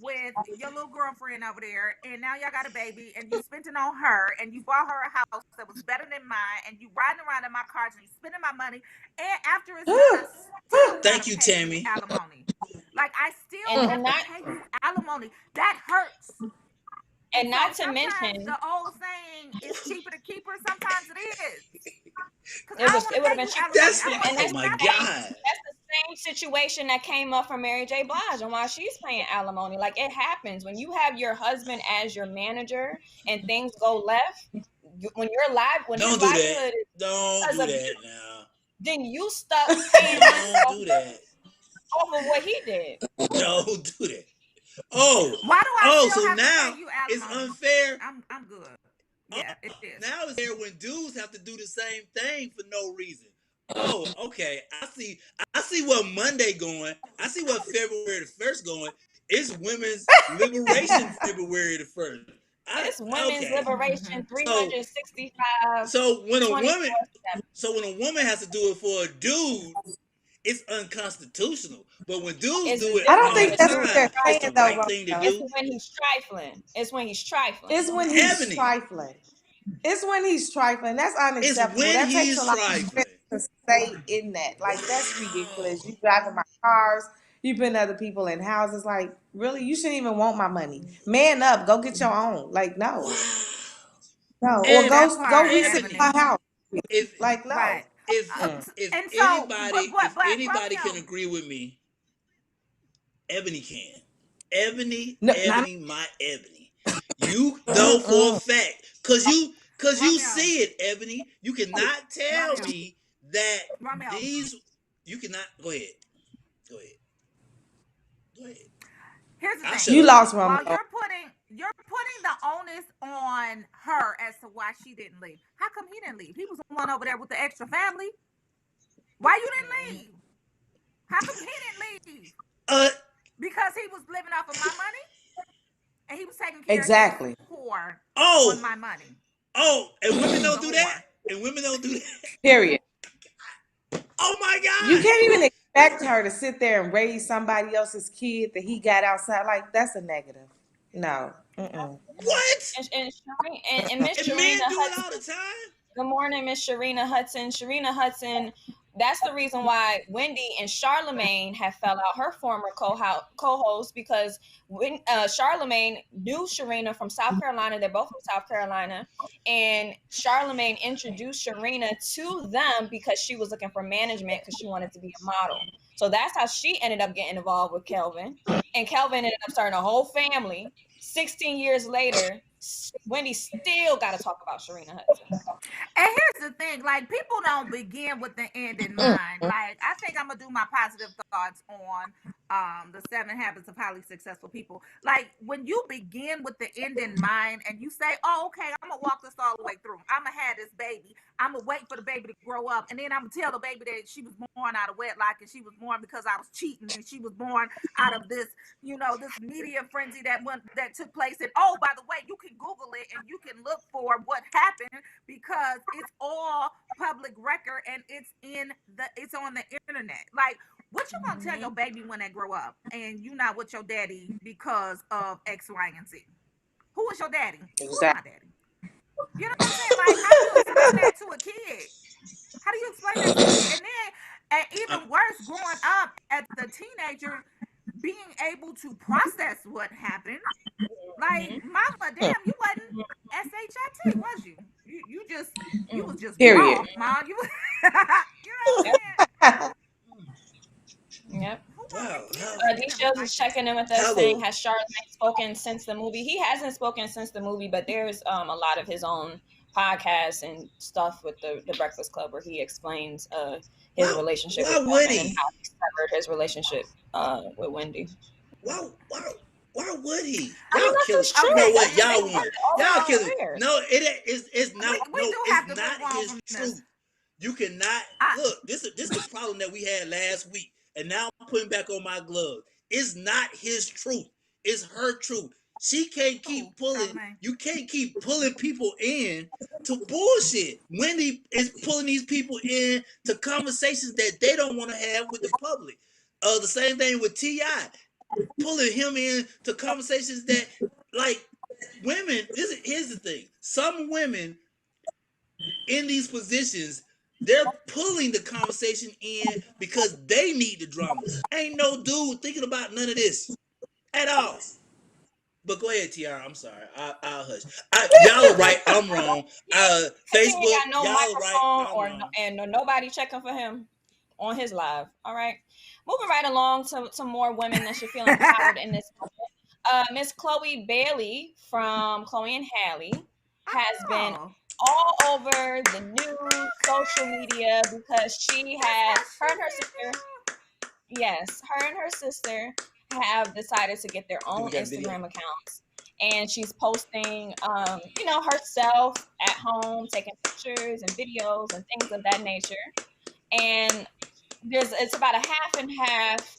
with your little girlfriend over there, and now y'all got a baby, and you spent it on her, and you bought her a house that was better than mine, and you riding around in my cars, and you spending my money, and after it's done, I still thank gotta you, pay you Tammy. alimony. Like I still And have to not pay you alimony. That hurts. And and so not to sometimes mention the old saying is cheaper to keep her. Sometimes it is. Cause I it don't was want it to would pay have been you cheaper to alimony. That's I don't keep. want And to pay oh you my nothing. God. that's the same situation that came up for Mary J. Blige and why she's paying alimony. Like it happens when you have your husband as your manager and things go left. When his Don't do that. livelihood is Don't because do of that you, now. then you stuck paying money Don't do that. off of what he did. Don't do that. Oh, Why do I oh, still so have to pay now you it's alimony? unfair. I'm good. Oh, Yeah, it is. now it's fair when dudes have to do the same thing for no reason. Oh, okay. I see what Monday going. I see what February the 1st going. It's women's liberation February the 1st. It's women's Okay. liberation So 365 so when a 24 woman 7. so when a woman has to do it for a dude, it's unconstitutional. But when dudes It's do it I don't different all when the think a that's what dude is they're time, it's saying the though, trifling. right thing to Romeo. It's do. when he's trifling. It's when he's trifling. It's when he's Ebony, trifling. It's when he's trifling. That's it's unacceptable. when That takes a he's lot of trifling. strength to stay in that. Like that's Wow. ridiculous. You driving my cars, you putting other people in houses. Like, really, you shouldn't even want my money. Man up, go get your own. Like, no. Wow. No. Or And That go part, resell Ebony, a Ebony. house. if Like, no. Right. if Mm. if And so, anybody if but anybody can Romeo, agree with me, Ebony can. Ebony, No, not, Ebony, my Ebony. You know for a mm-mm. fact, cause you Romeo, see it, Ebony. You cannot tell Romeo, me that Romeo. these. You cannot. Go ahead. Go ahead. Go ahead. Here's the I'll thing. shut You up. lost While Romeo. you're putting you're putting the onus on her as to why she didn't leave. How come he didn't leave? He was the one over there with the extra family. Why you didn't leave? How come he didn't leave? Uh Because he was living off of my money and he was taking care of his Exactly. whore on oh, my money. and women He was don't a do that? whore. And women don't do that? Period. Oh my You God. can't even expect her to sit there and raise somebody else's kid that he got outside. Like, that's a negative. No. Mm-mm. Yep. What? And Miss And men Sharina do it Hudson. all the time? Good morning, Miss Sharina Hudson. Sharina Hudson, that's the reason why Wendy and Charlemagne have fell out, her former co-host, because when Charlemagne knew Sharina from South Carolina, they're both from South Carolina, and Charlemagne introduced Sharina to them because she was looking for management because she wanted to be a model. So that's how she ended up getting involved with Kelvin, and Kelvin ended up starting a whole family. 16 years later, Wendy still got to talk about Sharina Hudson. And here's the thing, like people don't begin with the end in mind. Like I think I'm gonna do my positive thoughts on the 7 habits of highly successful people. Like when you begin with the end in mind and you say, oh, okay, I'm gonna walk this all the way through. I'm gonna have this baby. I'm gonna wait for the baby to grow up, and then I'm gonna tell the baby that she was born out of wedlock and she was born because I was cheating, and she was born out of this, this media frenzy that took place. And oh, by the way, you can Google it and you can look for what happened because it's all public record and it's on the internet. Like, what you gonna tell your baby when they grow up and you not with your daddy because of X, Y, and Z? Who is your daddy? Who's my Exactly. daddy? You know what I'm saying? Like, how do you explain that to a kid? How do you explain that to a kid? And Uh, even worse, growing up as a teenager, being able to process what happened. Like, mama, damn, you wasn't shit, was you? You was just Period. raw, mom. You know what I'm saying? Yep. Who want their wow. kids to be living D-Shills is like that? checking in with us saying, Hello. has Charlamagne spoken since the movie? He hasn't spoken since the movie, but there's a lot of his own podcasts and stuff with the Breakfast Club where he explains his Why relationship with why would Kelvin and he? how he severed his relationship with Wendy. Why why why would he? I mean, Y'all that's killing. his You know Okay, truth. what? They Y'all and won. said all Y'all his killing. career. No, it's not. we No, do it's have to not move on his from this. truth. You cannot I look. This the problem that we had last week, and now I'm putting back on my gloves. It's not his truth. It's her truth. She can't who keep pulling. Charlamagne? You can't keep pulling people in to bullshit. Wendy is pulling these people in to conversations that they don't want to have with the public. The same thing with Ti, pulling him in to conversations that, like, women. Here's the thing. Some women in these positions, they're pulling the conversation in because they need the drama. Ain't no dude thinking about none of this at all. But go ahead, Tiara. I'm sorry. I'll hush. Y'all are right. I'm wrong. He ain't Facebook, got no y'all are right. microphone I'm wrong. and nobody checking for him on his live. All right. Moving right along to more women that should feel empowered in this moment. Miss Chloe Bailey from Chloe and Hallie has been Oh, all over the news, social media, because she that's had how her she and her get sister, yes, her and her sister have decided to get their Do own we got a video? Instagram accounts. And she's posting, herself at home, taking pictures and videos and things of that nature. And it's about a half and half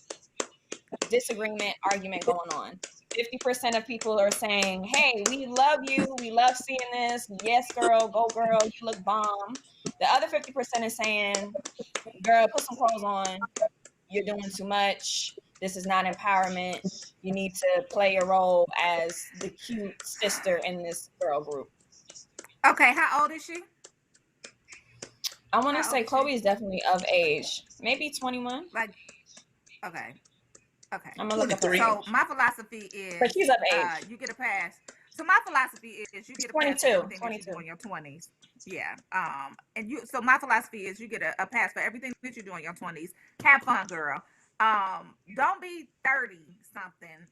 disagreement argument going on. 50% of people are saying, hey, we love you. We love seeing this. Yes, girl, go girl. You look bomb. The other 50% is saying, girl, put some clothes on. You're doing too much. This is not empowerment. You need to play a role as the cute sister in this girl group. up. Okay, how old is she? I want to How old say is she? Chloe is definitely of age, maybe 21. Like, okay, okay. I'm gonna look up her 23. So age, my philosophy but is, she's of age. you get a pass. So my philosophy is you get a pass for 22, everything that you do 22. in your 20s. Yeah. And you. So my philosophy is you get a pass for everything that you do in your 20s. Have fun, girl. Don't be 30 something,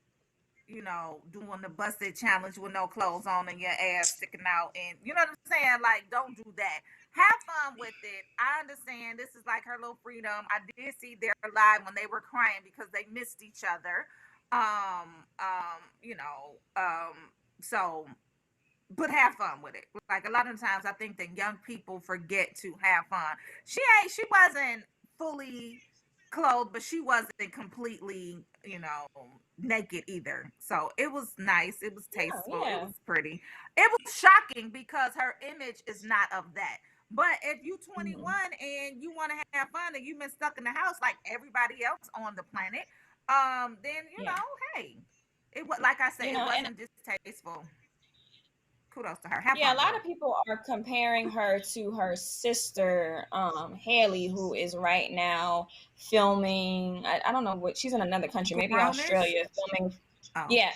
doing the busted challenge with no clothes on and your ass sticking out. And you know what I'm saying? Like, don't do that. Have fun with it. I understand this is like her little freedom. I did see their live when they were crying because they missed each other. Um, um, you know, um, So, but have fun with it. Like a lot of times, I think that young people forget to have fun. She wasn't fully clothed, but she wasn't completely, naked either. So it was nice. It was Oh, tasteful. It yeah. was pretty. It was shocking because her image is not of that. But if you Hmm. 21 and you want to have fun and you've been stuck in the house like everybody else on the planet, then Yeah. hey, it was like I said, it And wasn't distasteful. Kudos to her. Have yeah, a fun, lot girl. of people are comparing her to her sister, Haley, who is right now filming. I don't know what she's in another country, maybe Grownish. Australia, filming. Oh. Yeah,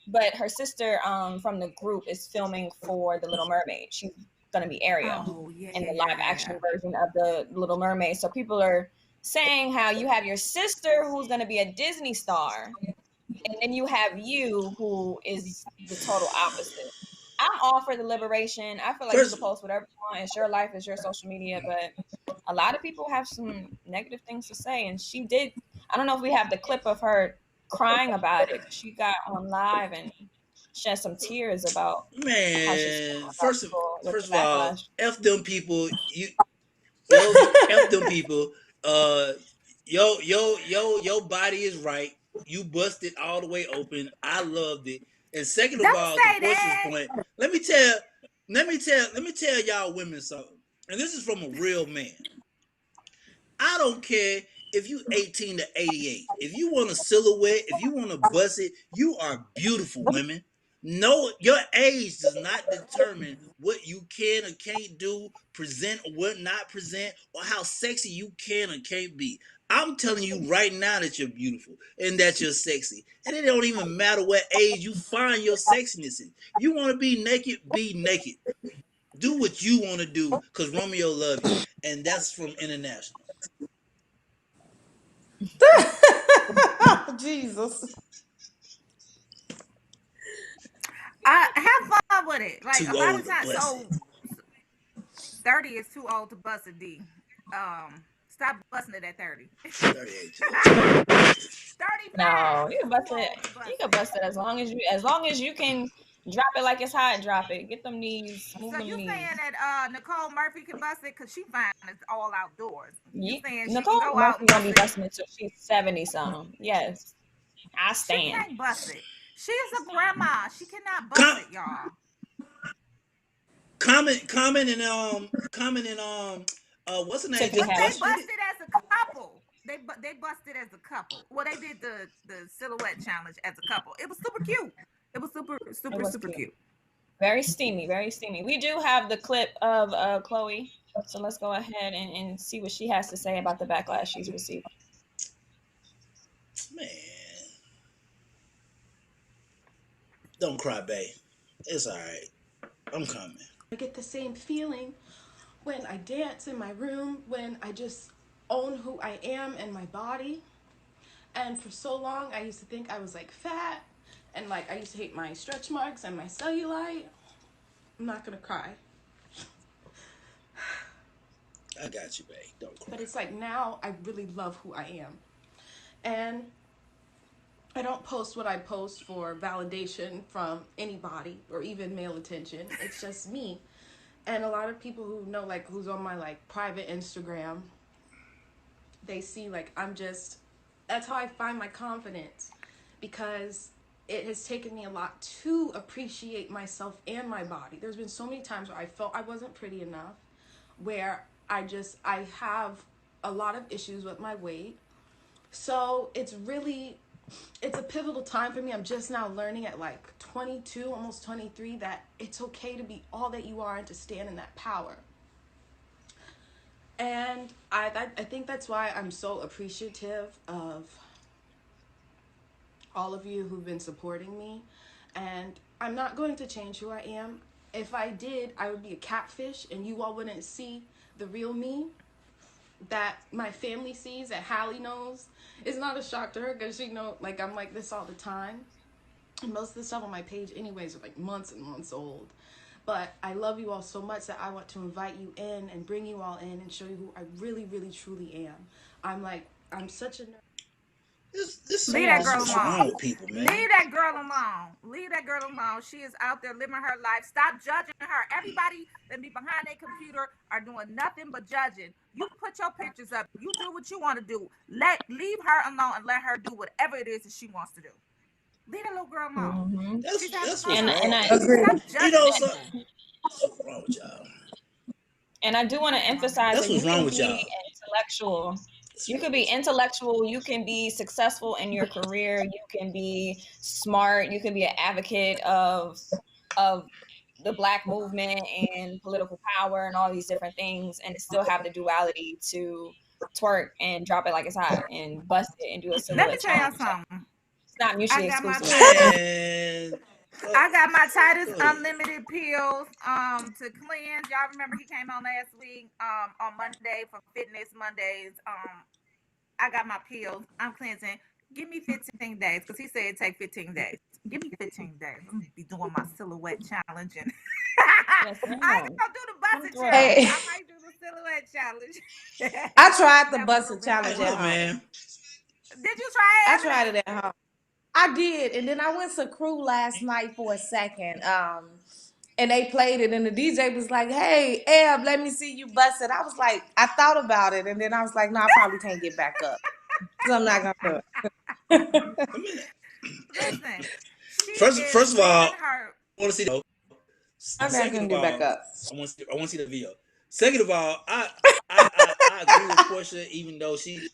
but her sister, from the group, is filming for The Little Mermaid. She's gonna be Ariel Oh in the live yeah. action version of The Little Mermaid. So people are saying how you have your sister who's gonna be a Disney star, and then you have you who is the total opposite. I'm all for the liberation. I feel like you can First, post whatever you want. It's your life, it's your social media, but a lot of people have some negative things to say. And she did. I don't know if we have the clip of her crying about it. She got on live and shed some tears about how she's man, feeling about people with first the of all, backlash. f them people. Yo, f them people. Uh, your body is right. You busted all the way open. I loved it. And second of Don't all, to say Portia's that. point, let me tell y'all women something. And this is from a real man. I don't care if you 18 to 88. If you want a silhouette, if you want to bust it, you are beautiful, women. No, your age does not determine what you can or can't do, present or what not present, or how sexy you can or can't be. I'm telling you right now that you're beautiful and that you're sexy. And it don't even matter what age you find your sexiness in. You want to be naked, be naked. Do what you want to do because Romeo love you. And that's from International. Jesus. I have fun with it. Like a Too lot old of to times, bust it. so 30 is too old to bust a D. Stop busting it at 30. 38 too old. 35 No, is you can too bust it. old to You bust can it. bust it as long as you can drop it like it's hot. Drop it. Get them knees. Move So them you saying knees. that Nicole Murphy can bust it because she fine it's all outdoors. You saying she can Nicole go out Murphy and gonna bust be it? busting it till she's 70 something. Yes, I She stand. can't bust it. She is a grandma. She cannot bust Com- it, y'all. comment and what's the name Tipsy But just they Hatch. busted it? busted as a couple. They busted as a couple. Well, they did the silhouette challenge as a couple. It was super cute. It was super It super was super cute. cute. Very steamy. Very steamy. We do have the clip of Chloe, so let's go ahead and see what she has to say about the backlash she's received. Man, don't cry, babe. It's all right. I'm coming. I get the same feeling when I dance in my room, when I just own who I am and my body. And for so long, I used to think I was like fat, and like I used to hate my stretch marks and my cellulite. I'm not gonna cry. I got you, babe. Don't cry. But it's like now I really love who I am. And I don't post what I post for validation from anybody or even male attention. It's just me. And a lot of people who know, like, who's on my like private Instagram, they see like I'm just, that's how I find my confidence, because it has taken me a lot to appreciate myself and my body. There's been so many times where I felt I wasn't pretty enough, where I have a lot of issues with my weight. So it's a pivotal time for me. I'm just now learning at like 22, almost 23, that it's okay to be all that you are and to stand in that power. And I think that's why I'm so appreciative of all of you who've been supporting me. And I'm not going to change who I am. If I did, I would be a catfish and you all wouldn't see the real me that my family sees, that Hallie knows. It's not a shock to her because she know like I'm like this all the time. And most of the stuff on my page anyways are like months and months old. But I love you all so much that I want to invite you in and bring you all in and show you who I really, really, truly am. I'm such a nerd. This Leave that what's girl what's wrong alone. with people, man. Leave that girl alone. Leave that girl alone. She is out there living her life. Stop judging her. Everybody that be behind their computer are doing nothing but judging. You put your pictures up. You do what you want to do. Leave her alone and let her do whatever it is that she wants to do. Leave that little girl alone. Mm-hmm. She's having That's what's And fun. wrong. I Stop You judging know, that. what's wrong with y'all? and I do want to Nothing wrong with emphasize That's that what's you wrong can with be y'all. intellectual. That's You wrong could be with y'all. intellectual. You can be successful in your career. You can be smart. You can be an advocate of the Black movement and political power and all these different things, and still have the duality to twerk and drop it like it's hot and bust it and do a Let me silhouette tell y'all challenge. Like, something. it's not I mutually got my exclusive. Titus. Man, go, I got my Titus go ahead. unlimited pills to cleanse. Y'all remember he came on last week on Monday for Fitness Mondays. I got my pills. I'm cleansing. Give me 15 days because he said it take 15 days. Give me 15 days. I'm gonna be doing my silhouette challenge and Yes, I ain't ma'am. gonna do the Come busted through. challenge. I Hey, might do the silhouette challenge. I tried the That was busted challenge Hey, at look, original. home. man. Did you try it, I tried Ebony? it at home. I did, and then I went to crew last night for a second. And they played it, and the DJ was like, "Hey, Eb, let me see you bust it." I was like, I thought about it, and then I was like, "No, I probably can't get back up, so I'm not gonna do it." I mean, Listen, she is first of all, living her. I want to see the. I'm not Second gonna of get back all, up. I want to see the video. Second of all, I agree with Portia, even though she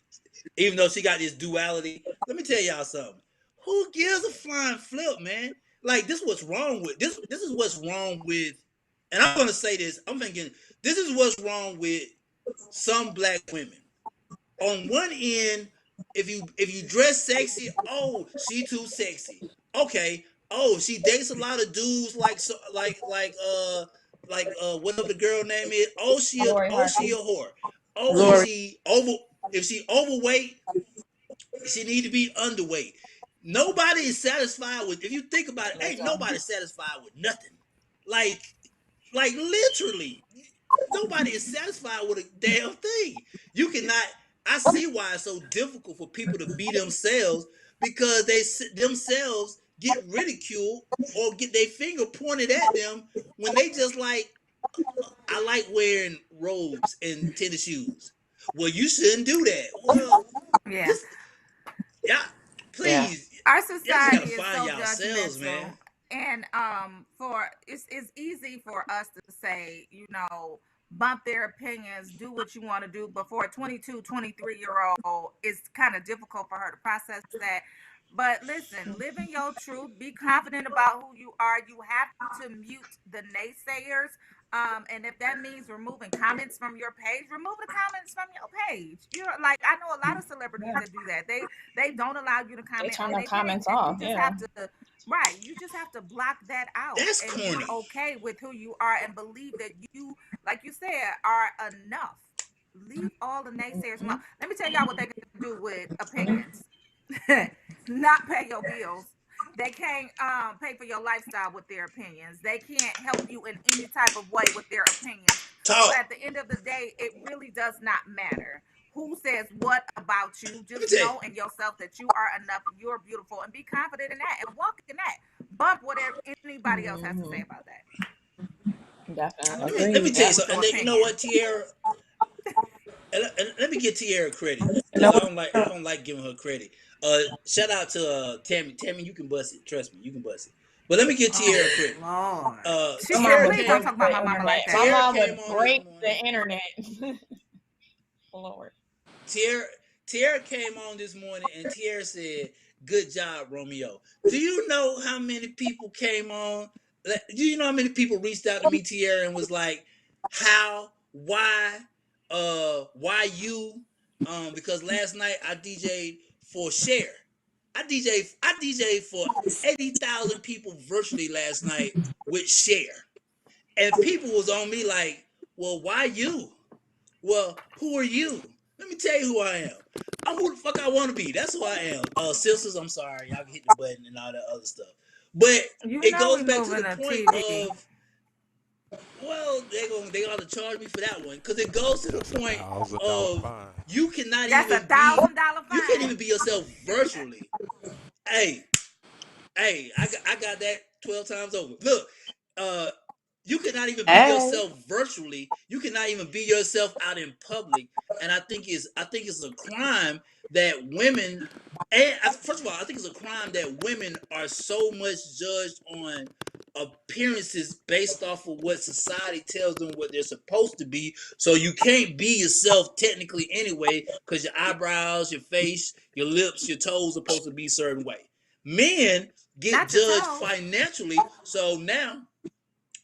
got this duality. Let me tell y'all something. Who gives a flying flip, man? Like this, what's wrong with this? This is what's wrong with, and I'm gonna say this. I'm thinking this is what's wrong with some Black women. On one end, if you dress sexy, oh, she too sexy. Okay. Oh, she dates a lot of dudes whatever the girl name is. Lori Oh, she Harvey. a whore. Oh, Lori, if she overweight, she need to be underweight. Nobody is satisfied with, if you think about it, ain't Lizzo. nobody satisfied with nothing. Like literally, nobody is satisfied with a damn thing. You cannot. I see why it's so difficult for people to be themselves because they themselves get ridiculed or get their finger pointed at them when they just like, I like wearing robes and tennis shoes. Well, you shouldn't do that. Well, Yeah, just yeah, yeah, please, our y'all just gotta society is find so yourselves, man. judgmental, and for it's easy for us to say, bump their opinions, do what you want to do, but for a 22, 23-year old, it's kind of difficult for her to process that. But listen, live in your truth, be confident about who you are. You have to mute the naysayers. And if that means removing comments from your page, remove the comments from your page. Like, I know a lot of celebrities Yeah. that do that. They don't allow you to They comment turn on their their page, comments and off. you just Yeah. have to, right, you just have to block that out That's and be corny. okay with who you are and believe that you, like you said, are enough. Leave all the naysayers alone. Mm-hmm. Let me tell y'all what they can do with opinions. Not pay your bills. They can't pay for your lifestyle with their opinions. They can't help you in any type of way with their opinions. So Talk. at the end of the day, it really does not matter who says what about you. Let me Just tell you. know in yourself that you are enough, you're beautiful, and be confident in that and walk in that. Bump whatever anybody else has to say Mm-hmm. about that. I'm Definitely. just saying, Let me agreed. tell you stand with something. your And then, you know opinion. what, Tierra, and let me give Tierra credit You because know, I don't like giving her credit. Shout out to Tammy. Tammy, you can bust it. Trust me, you can bust it. But let me give Oh Tierra credit. Lord. She My said, mom Tierra would please don't came break talk about the my mama internet. like My that. Tierra mom came would on this break morning. the internet. Lord. Tierra, Tierra came on this morning and Tierra said, "Good job, Romeo." Do you know how many people came on? Do you know how many people reached out to me, Tierra, and was like, "How? Why you?" Because last night I DJ'd for Share. I DJ'd for 80,000 people virtually last night with Share, and people was on me like, "Well, why you?" Well, who are you? Let me tell you who I am. I'm who the fuck I want to be. That's who I am. Sisters, I'm sorry. Y'all can hit the button and all that other stuff. But You it know goes we back to moving the to point TV. of Well, they gonna charge me for that one because it goes to the That's a point $1,000 of fine. you cannot That's a even be $1,000 you can't fine. even be yourself virtually. Hey, hey, I got that 12 times over. Look, uh, you cannot even be Hey. yourself virtually. You cannot even be yourself out in public. And I think it's a crime that women first of all, I think it's a crime that women are so much judged on appearances based off of what society tells them what they're supposed to be. So you can't be yourself technically anyway, because your eyebrows, your face, your lips, your toes are supposed to be a certain way. Men get Not your judged toes. financially. So now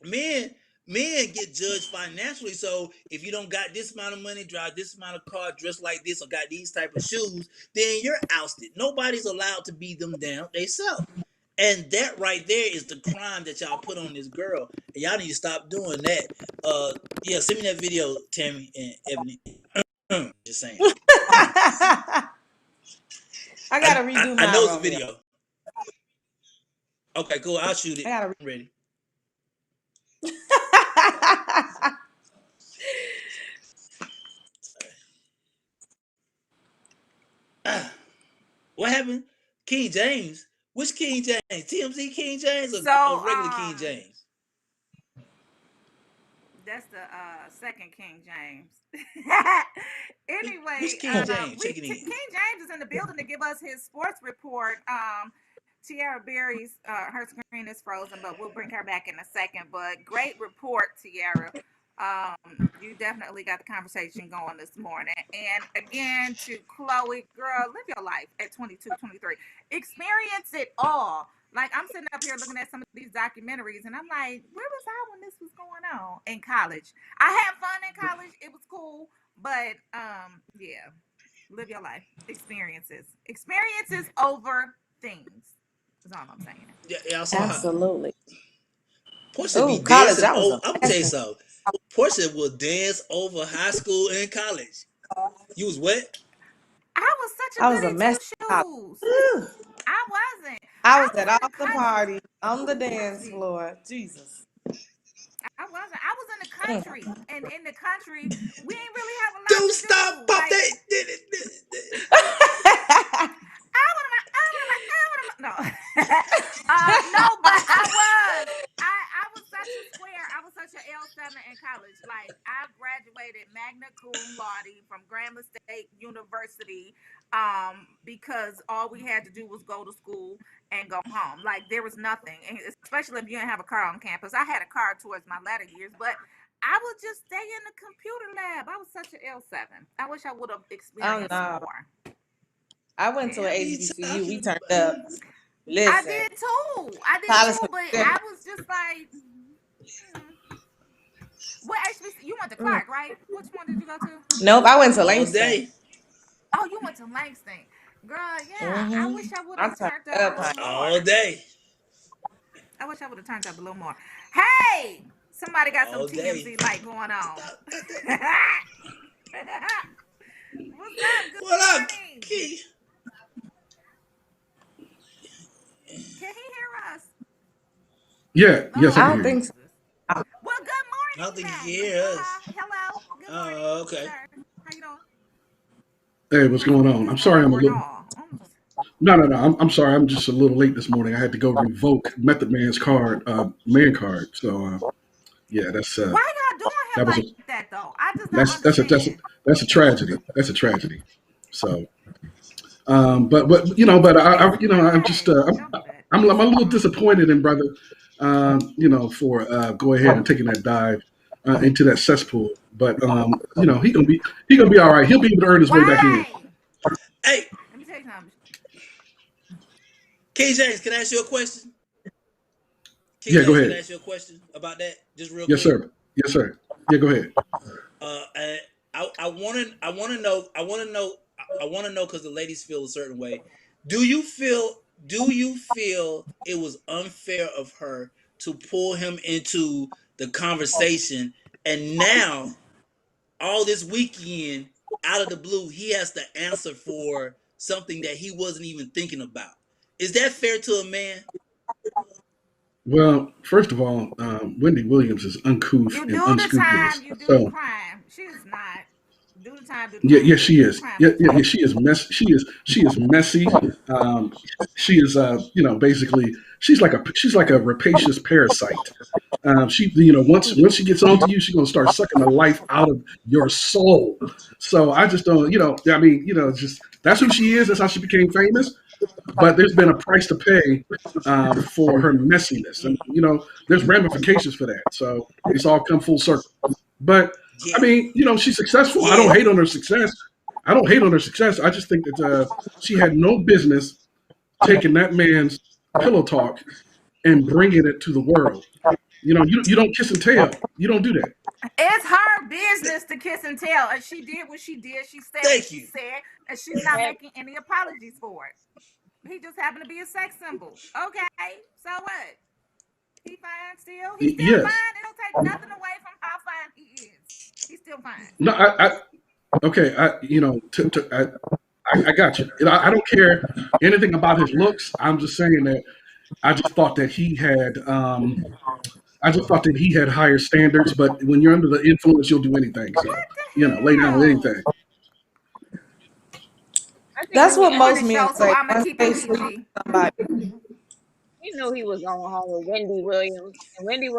men men get judged financially. So if you don't got this amount of money, drive this amount of car, dress like this, or got these type of shoes, then you're ousted. Nobody's allowed to be them down they self. And that right there is the crime that y'all put on this girl. And y'all need to stop doing that. Yeah, send me that video, Tammy and Ebony. Just saying. I gotta redo I my know it's a Romeo. video. Okay, cool. I'll shoot I it. gotta. I'm ready. What happened? King James? Which King James? TMZ King James So or regular King James? that's the second King James. Which Anyway, King James? Check it in. King James is in the building to give us his sports report. Tiara Berry's her screen is frozen, but we'll bring her back in a second. But great report, Tiara. You definitely got the conversation going this morning. And again, to Chloe, girl, live your life at 22, 23. Experience it all. Like, I'm sitting up here looking at some of these documentaries, and I'm like, where was I when this was going on in college? I had fun in college. It was cool. But yeah, live your life. Experiences over things. That's all I'm saying. Yeah, yeah, I saw her. Absolutely. Portia be Oh, college, dancing. I was Oh, a I'm gonna tell mess. you something. Portia will dance over high school and college. You was what? I was such a I was a goody mess two in college. shoes. Woo. I wasn't. I I was was at in all the the country. parties on the dance floor. Jesus. I wasn't. I was in the Mm. country, and in the country, we ain't really have a lot Don't to stop, do. pop Like, that. I would have, I would have, I would have. No, no, but I was such a square. I was such an L7 in college. Like, I graduated magna cum laude from Grambling State University, because all we had to do was go to school and go home. Like, there was nothing, and especially if you didn't have a car on campus. I had a car towards my latter years, but I would just stay in the computer lab. I was such an L7. I wish I would have Oh experienced no. more. I went to I an be HBCU. We talking turned about. up. Listen, I did college too, was but I different. was just like, what HBC? You went to Mm. Clark, right? Which one did you go to? Nope, I went to All Langston. day. Oh, you went to Langston. Girl, yeah. I Hmm. wish I would I have turned turned up a up, little honey. All more. day. I wish I would have turned up a little more. Hey, somebody got some All day. TMZ light going on. Stop. What's up? Good What up, morning. Key? Can he hear us? Yeah, yes, I Lord can I hear don't you. think so. Jesus. Well, good I don't morning think then. you can hear us. Hello. Good morning, Oh, okay. sir. How you doing? Hey, what's going on? I'm sorry, I'm a Or little. no? No. I'm sorry. I'm just a little late this morning. I had to go revoke Method Man's card, man card. So yeah, Why y'all doing him that was a like that though? I just don't that's that's a that's a understand. that's a tragedy. That's a tragedy. So, but you know, but I It's you know, I'm just hey, don't do that. I'm It's a little wrong. disappointed in brother, you know, for go ahead and taking that dive into that cesspool. But you know, he gonna be all right. He'll be able to earn his way back in. Why? Hey, Let me tell you something. King James, can I ask you a question? King Yeah, go James, can I ahead. ask you a question about that? Just real Yes, quick. sir. Yes, sir. Yeah, go ahead. Uh, I I want to know I want to know because the ladies feel a certain way. Do you feel do you feel it was unfair of her to pull him into the conversation, and now all this weekend out of the blue he has to answer for something that he wasn't even thinking about? Is that fair to a man? Well, first of all, Wendy Williams is uncouth You and do the unscrupulous. time, you do the So crime. She's not. Do the time, do the yeah, crime. yeah, she The is. crime Yeah, is yeah, yeah, done. she is messy. She is, basically, she's like a rapacious parasite. Once she gets onto you, she's gonna start sucking the life out of your soul. So I just don't, I mean, just that's who she is. That's how she became famous. But there's been a price to pay for her messiness, and there's ramifications for that. So it's all come full circle. But I Yeah, mean, she's successful. I yeah. don't hate on her success. I don't hate on her success. I just think that she had no business taking that man's pillow talk and bringing it to the world. You don't kiss and tell. You don't do that. It's her business to kiss and tell. And she did what she did. She said what Thank she you. said. And she's not making any apologies for it. He just happened to be a sex symbol. Okay. So what? He fine still? He's still Yes. fine. It don't take nothing away from how fine he is. He's still fine. No. Okay. I got you. I don't care anything about his looks. I'm just saying that I just thought that he had. I just thought that he had higher standards. But when you're under the influence, you'll do anything. So What the lay down with hell? anything. I think That's when he what I'm on most the men show, so say. I'm gonna Once keep they it sleep PG. with somebody. he knew he was going home with Wendy Williams. And Wendy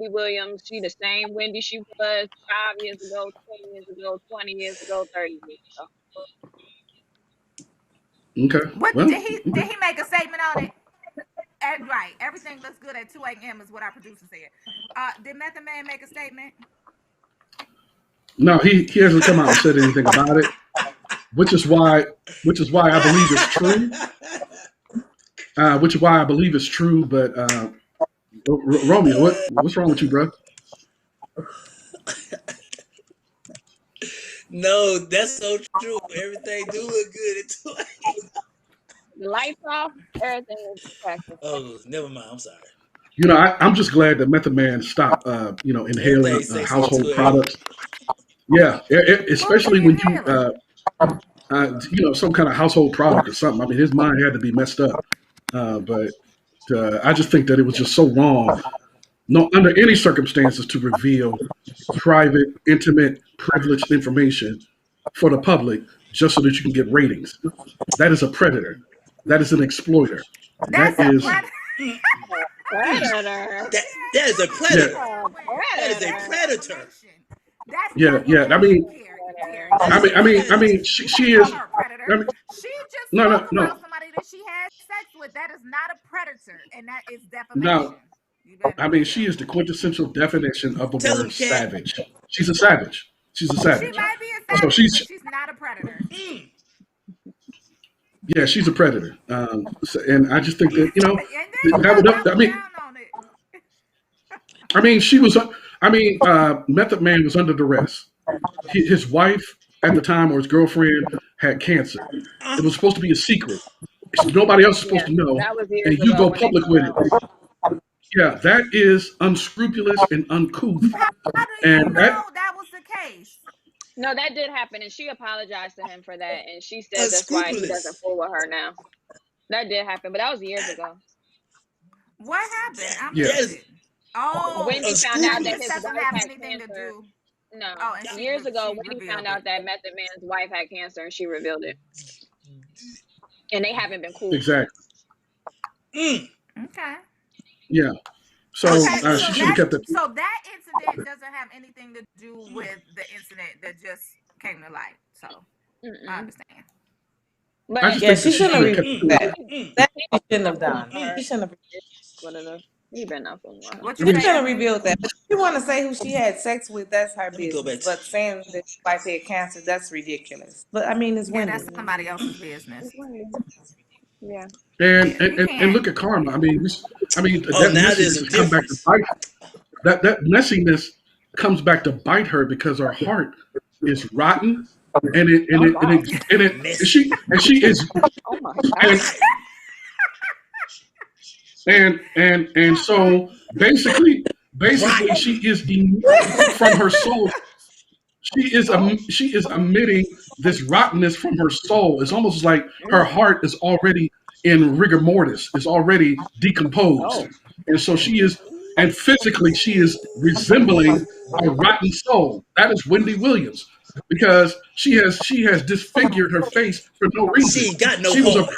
Williams, she the same Wendy she was 5 years ago, 10 years ago, 20 years ago, 30 years ago. Okay. What Well. Okay. did he make a statement on it? Right. Everything looks good at 2 a.m. is what our producer said. Did Method Man make a statement? No, he hasn't come out and said anything about it, which is why I believe it's true. Which is why I believe it's true. But Romeo, what's wrong with you, bro? No, that's so true. Everything do look good at 2 The lights off, everything was practice. Oh, never mind. I'm sorry. I'm just glad that Method Man stopped, inhaling Everything sexy at household 2 a.m. products. Yeah, What was especially he when you, inhaling? some kind of household product or something. I mean, his mind had to be messed up. But I just think that it was just so wrong. No, under any circumstances, to reveal private, intimate, privileged information for the public just so that you can get ratings. That is a predator. That is an exploiter. That That's a is, predator. Mm. Predator. That is a yeah, predator. A That is a That's predator. predator. defamation. That's yeah, yeah. I defamation, mean, Terry. That I is She a mean, I mean, didn't. I predator. mean, She she didn't is. call her a predator. I mean, She just no, no, spoke no, about somebody that she had sex with. That is not a predator, and that is no. defamation. You better I be mean, she is careful. the quintessential definition of the Tell him, word cat. savage. She's a savage. She's a She savage. might be a So savage, but she's not a predator. Mm. yeah, she's a predator. And I just think that And there you that go, would. I double mean, down on it. I mean, she was. I mean, Method Man was under duress. His wife at the time, or his girlfriend, had cancer. Uh, It was supposed to be a secret. Nobody else is supposed Yeah, to know, that was years and you ago go when they public found with out. it. Yeah, that is unscrupulous and uncouth, How do you and that know that was the case? No, that did happen, and she apologized to him for that, and she says that's why he doesn't unscrupulous. fool with her now. That did happen, but that was years ago. What happened? I yeah. That missed is it. Oh, Wendy found out that this unscrupulous. his doesn't wife have had anything to cancer. do. No, Oh, and years ago, she Wendy found revealed it. out that Method Man's wife had cancer, and she revealed it, and they haven't been cool Exactly. since. Mm. Okay. Yeah. So Okay, Unscrupulous. she should have kept it. so that incident doesn't have anything to do with the incident that just came to light. So I Mm-mm. understand. I But just Yeah, think that she she shouldn't should have have kept it revealed to Mm. it. that. Mm. That he she shouldn't have fooling with done. her. She shouldn't have. What it is? He been not fooling with her. What I you She mean, say, shouldn't have Empress? revealed that. But if you want to say who she had sex with, that's her Let me go business. back to. But saying that his wife had cancer, that's ridiculous. But I mean, it's Yeah, Wendy. that's somebody else's business. It's Wendy. Yeah. and Yeah, you and can't. look at karma. I mean Oh, that now there's some messiness come back to difference. bite. That messiness comes back to bite her because her heart is rotten, and it and Oh it and wow. it and, it, Messy. and she is Oh my and god. and so basically Rotten. she is from her soul. Oh. She is emitting this rottenness from her soul. It's almost like her Mm. heart is already in rigor mortis. It's already decomposed. Oh. and so she is, and physically she is resembling a rotten soul. That is Wendy Williams because she has disfigured her face for no She reason. ain't got no She was a heart.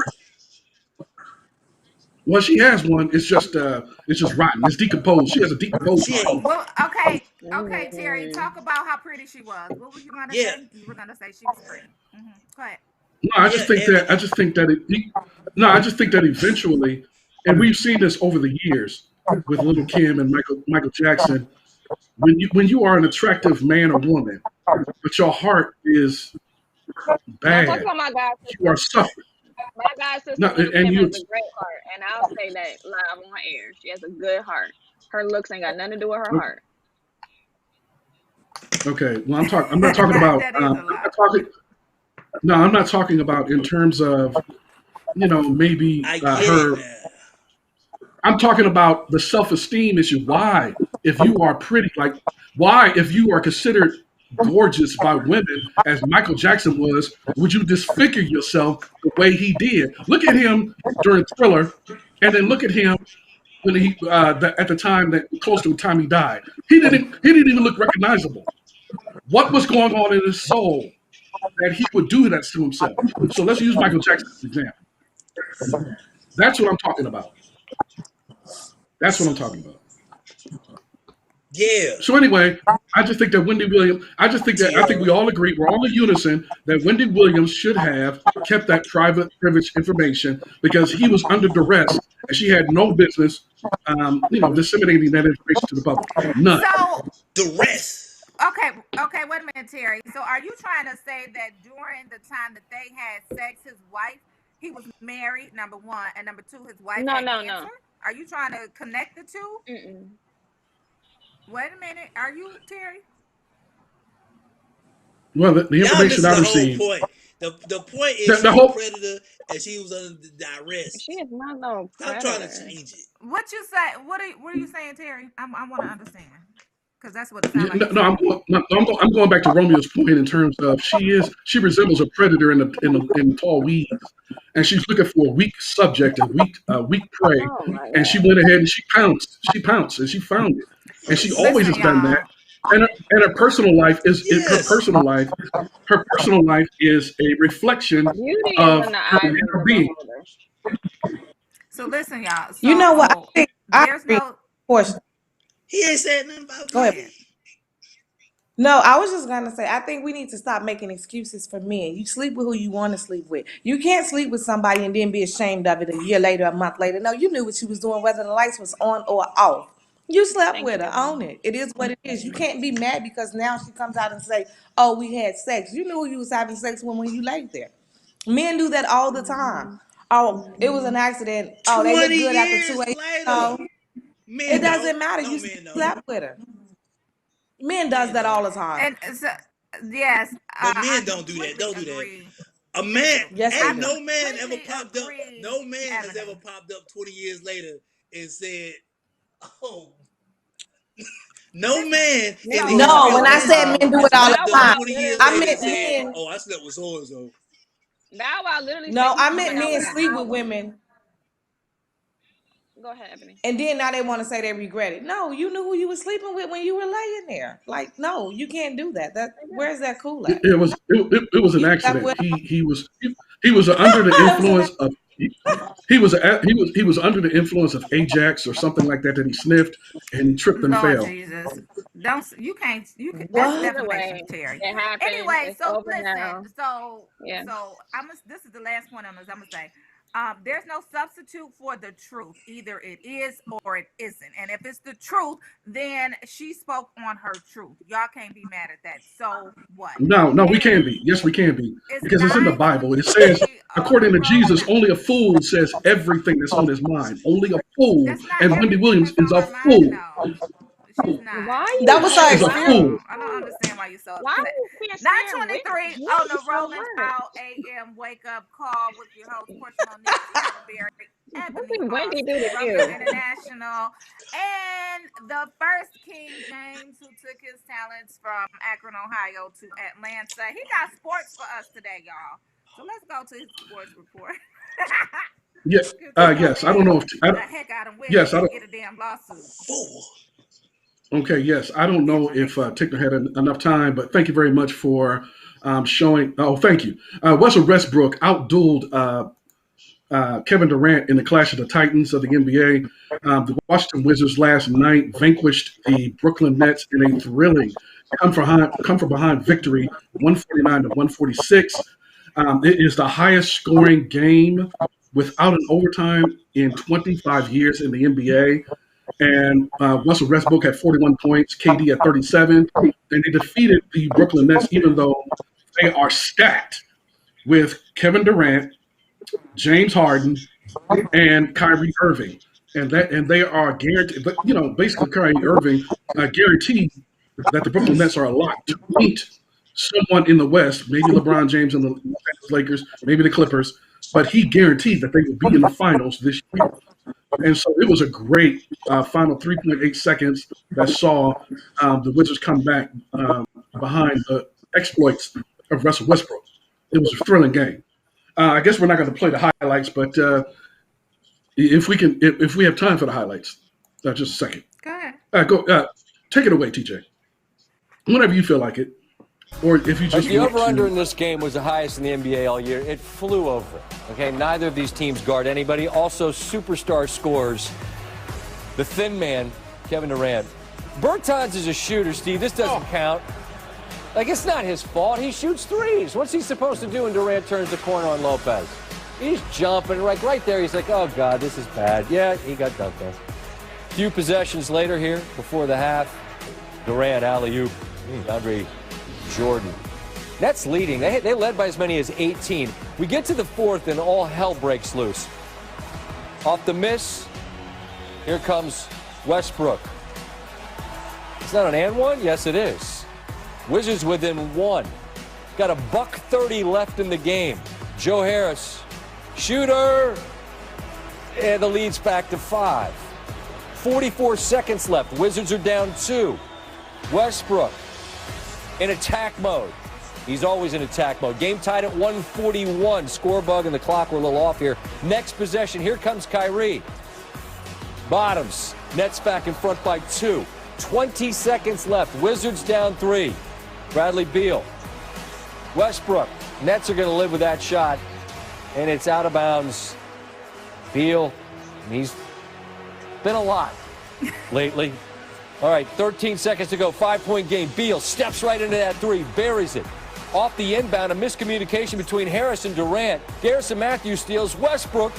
well, she has one. It's just rotten. It's decomposed. She has a decomposed She heart. ain't. Well, okay, Terry, Mm. talk about how pretty she was. What were you gonna Yeah, say? You were gonna say she was pretty. Go ahead. No, yeah, I just think that no, I just think that eventually, and we've seen this over the years with Little Kim and Michael Jackson. When you are an attractive man or woman, but your heart is No, I'm talking bad, about my god you are sister. suffering. My god No, sister, Little and Kim, has you a great heart, and I'll say that live on air. She has a good heart. Her looks ain't got nothing to do with her heart. okay. Well, I'm not talking about. That is a I'm lie. not talking. No, I'm not talking about in terms of maybe I get it her. now. I'm talking about the self-esteem issue. Why, if you are pretty, why, if you are considered gorgeous by women, as Michael Jackson was, would you disfigure yourself the way he did? Look at him during Thriller, and then look at him when at the time that close to the time he died. He didn't even look recognizable. What was going on in his soul that he would do that to himself? So let's use Michael Jackson as an example. That's what I'm talking about. That's what I'm talking about. Yeah, So anyway, I just think that Wendy Williams. I think we Tierra. all agree. We're all in unison that Wendy Williams should have kept that private, privileged information because he was under duress and she had no business, disseminating that information to the public. None. So, The rest. okay, wait a minute, Terry. So, are you trying to say that during the time that they had sex, his wife, he was married, number one, and number two, his wife No, had no, cancer? no. Are you trying to connect the two? Mm-mm. Wait a minute. Are you, Terry? Well, the Y'all information I missing the whole received, point. The point the, is the she a whole predator and she was under the duress. She is not no Stop trying to predator. change it. What you say? What are you saying, Terry? I want to understand because that's what it sounds yeah, like you're no, saying. I'm going back to Romeo's point in terms of she resembles a predator in tall weeds, and she's looking for a weak subject, a weak prey, Oh my and she god. went ahead and she pounced, and she found it, and she always Listen, has done that. y'all. And her personal life Yes. her personal life is a reflection Beauty is of in the her eyes of inner the being. beholder. So listen, y'all. You know what? So I there's agree. no. Portion. He ain't said nothing about Go Go ahead. ahead. beauty. No, I was just gonna say I think we need to stop making excuses for men. You sleep with who you want to sleep with. You can't sleep with somebody and then be ashamed of it a year later, a month later. No, you knew what she was doing, whether the lights was on or off. You slept Thank with her. you. Own it. It is what it is. You can't be mad because now she comes out and say, "Oh, we had sex." You knew who you was having sex with when you laid there. Men do that all the time. Hmm. Oh, it was an accident. Oh, they look 20 good after years 2 a.m. later. No, it Men don't. doesn't matter. No You still men don't. slept with her. Men does Men that don't. all the time. And so, yes, But I men don't do that. completely Don't do that. agree A with man, you. Yes, they I ain't do. no man ever completely popped up. agree, No man has ever Ebony. popped up 20 years later and said, "Oh, no Listen, man in the so No, history when of I men said No. men do has it all the popped Bow up time, Wow 20 years I literally later and meant said, said, men. "Oh, I slept with so and so." Bow Wow literally said No, he I slept with meant her men within an sleep with hour. women, Go ahead, Ebony. and then now they want to say they regret it. No, you knew who you were sleeping with when you were laying there. Like, no, you can't do that. They do. Where's that cool It, at? it was it was an You slept accident. with He was under the it was an influence of he was under the influence of Ajax or something like that he sniffed and he tripped and Lord fell. Jesus, don't you can't you can that's what? Either defamation, way, Terry. it happened. Anyway, It's so over listen, now. so Yeah. so this is the last point on this. I'm gonna say, there's no substitute for the truth. Either it is or it isn't. And if it's the truth, then she spoke on her truth. Y'all can't be mad at that. So what? No, no, we can And be. Yes, we can be it's because it's in the Bible. It says, 9:23 on the according to road Jesus, now. only a fool says everything that's on his mind. Only a fool, That's not and Wendy everything Williams that's is on a her mind, fool. though. She's not. Why are That you was wait? her Is a Why are fool. experience. you I don't understand why you're so why are upset. you being sharing 9:23 on the Rich so Rolling much? Out AM wake up call with your host Portia Monique, Tierra Berry, What Ebony did Wendy do to Austin, Romeo you? International, and the first King James, who took his talents from Akron, Ohio to Atlanta. He got sports for us today, y'all. So let's go to his sports report. Yeah. Just go Yes. I don't ahead. know if The heck out of them yes. women I and don't. get a damn lawsuit. Four. Okay. Yes. I don't know if Tickner had enough time, but thank you very much for showing. Oh, thank you. Russell Westbrook outdueled Kevin Durant in the Clash of the Titans of the NBA. The Washington Wizards last night vanquished the Brooklyn Nets in a thrilling come from behind victory, 149 to 146. It is the highest scoring game without an overtime in 25 years in the NBA. And Russell Westbrook had 41 points, KD had 37, and they defeated the Brooklyn Nets, even though they are stacked with Kevin Durant, James Harden, and Kyrie Irving, and they are guaranteed. But basically, Kyrie Irving guaranteed that the Brooklyn Nets are a lock to beat someone in the West, maybe LeBron James and the Los Angeles Lakers, maybe the Clippers, but he guaranteed that they would be in the finals this year. And so it was a great final 3.8 seconds that saw the Wizards come back behind the exploits of Russell Westbrook. It was a thrilling game. I guess we're not going to play the highlights, but if we can, if we have time for the highlights, just a second. Go ahead. Go, take it away, TJ. Whenever you feel like it, or if you just the want over-under to. in this game was the highest in the NBA all year. It flew over. Okay, neither of these teams guard anybody. Also, superstar scores. The thin man, Kevin Durant. Bertans is a shooter, Steve. This doesn't count. Like, it's not his fault. He shoots threes. What's he supposed to do when Durant turns the corner on Lopez? He's jumping right there. He's like, oh, God, this is bad. Yeah, he got dunked on. Few possessions later here, before the half, Durant, alley-oop, DeAndre Jordan. Nets leading. They led by as many as 18. We get to the fourth, and all hell breaks loose. Off the miss, here comes Westbrook. It's not an and one? Yes, it is. Wizards within one. Got a $1:30 left in the game. Joe Harris, shooter, and the lead's back to 5. 44 seconds left. Wizards are down 2. Westbrook in attack mode. He's always in attack mode. Game tied at 141. Score bug and the clock were a little off here. Next possession, here comes Kyrie. Bottoms. Nets back in front by 2. 20 seconds left. Wizards down 3. Bradley Beal. Westbrook. Nets are going to live with that shot. And it's out of bounds. Beal, he's been a lot lately. All right, 13 seconds to go. 5-point game. Beal steps right into that 3. Buries it. Off the inbound, a miscommunication between Harris and Durant. Garrison Matthews steals. Westbrook.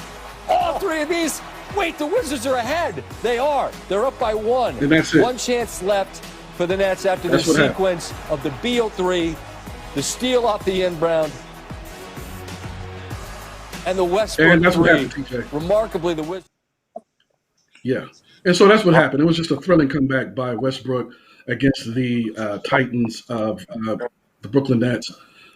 All 3 of these. Wait, the Wizards are ahead. They are. They're up by 1. And that's it. 1 chance left for the Nets after the sequence of the Beal 3, the steal off the inbound, and the Westbrook And that's 3. what happened, TJ. Remarkably, the Wizards. Yeah. And so that's what happened. It was just a thrilling comeback by Westbrook against the Titans of the Brooklyn Nets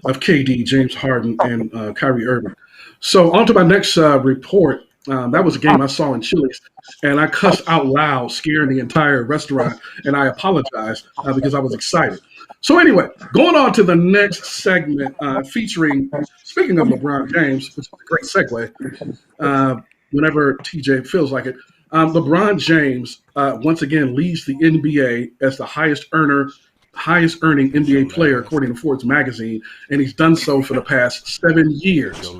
of KD, James Harden, and Kyrie Irving. So on to my next report. That was a game I saw in Chili's, and I cussed out loud, scaring the entire restaurant, and I apologize because I was excited. So anyway, going on to the next segment featuring, speaking of LeBron James, which is a great segue, whenever TJ feels like it, LeBron James once again leads the NBA as the highest earning NBA player according to Forbes magazine, and he's done so for the past 7 years.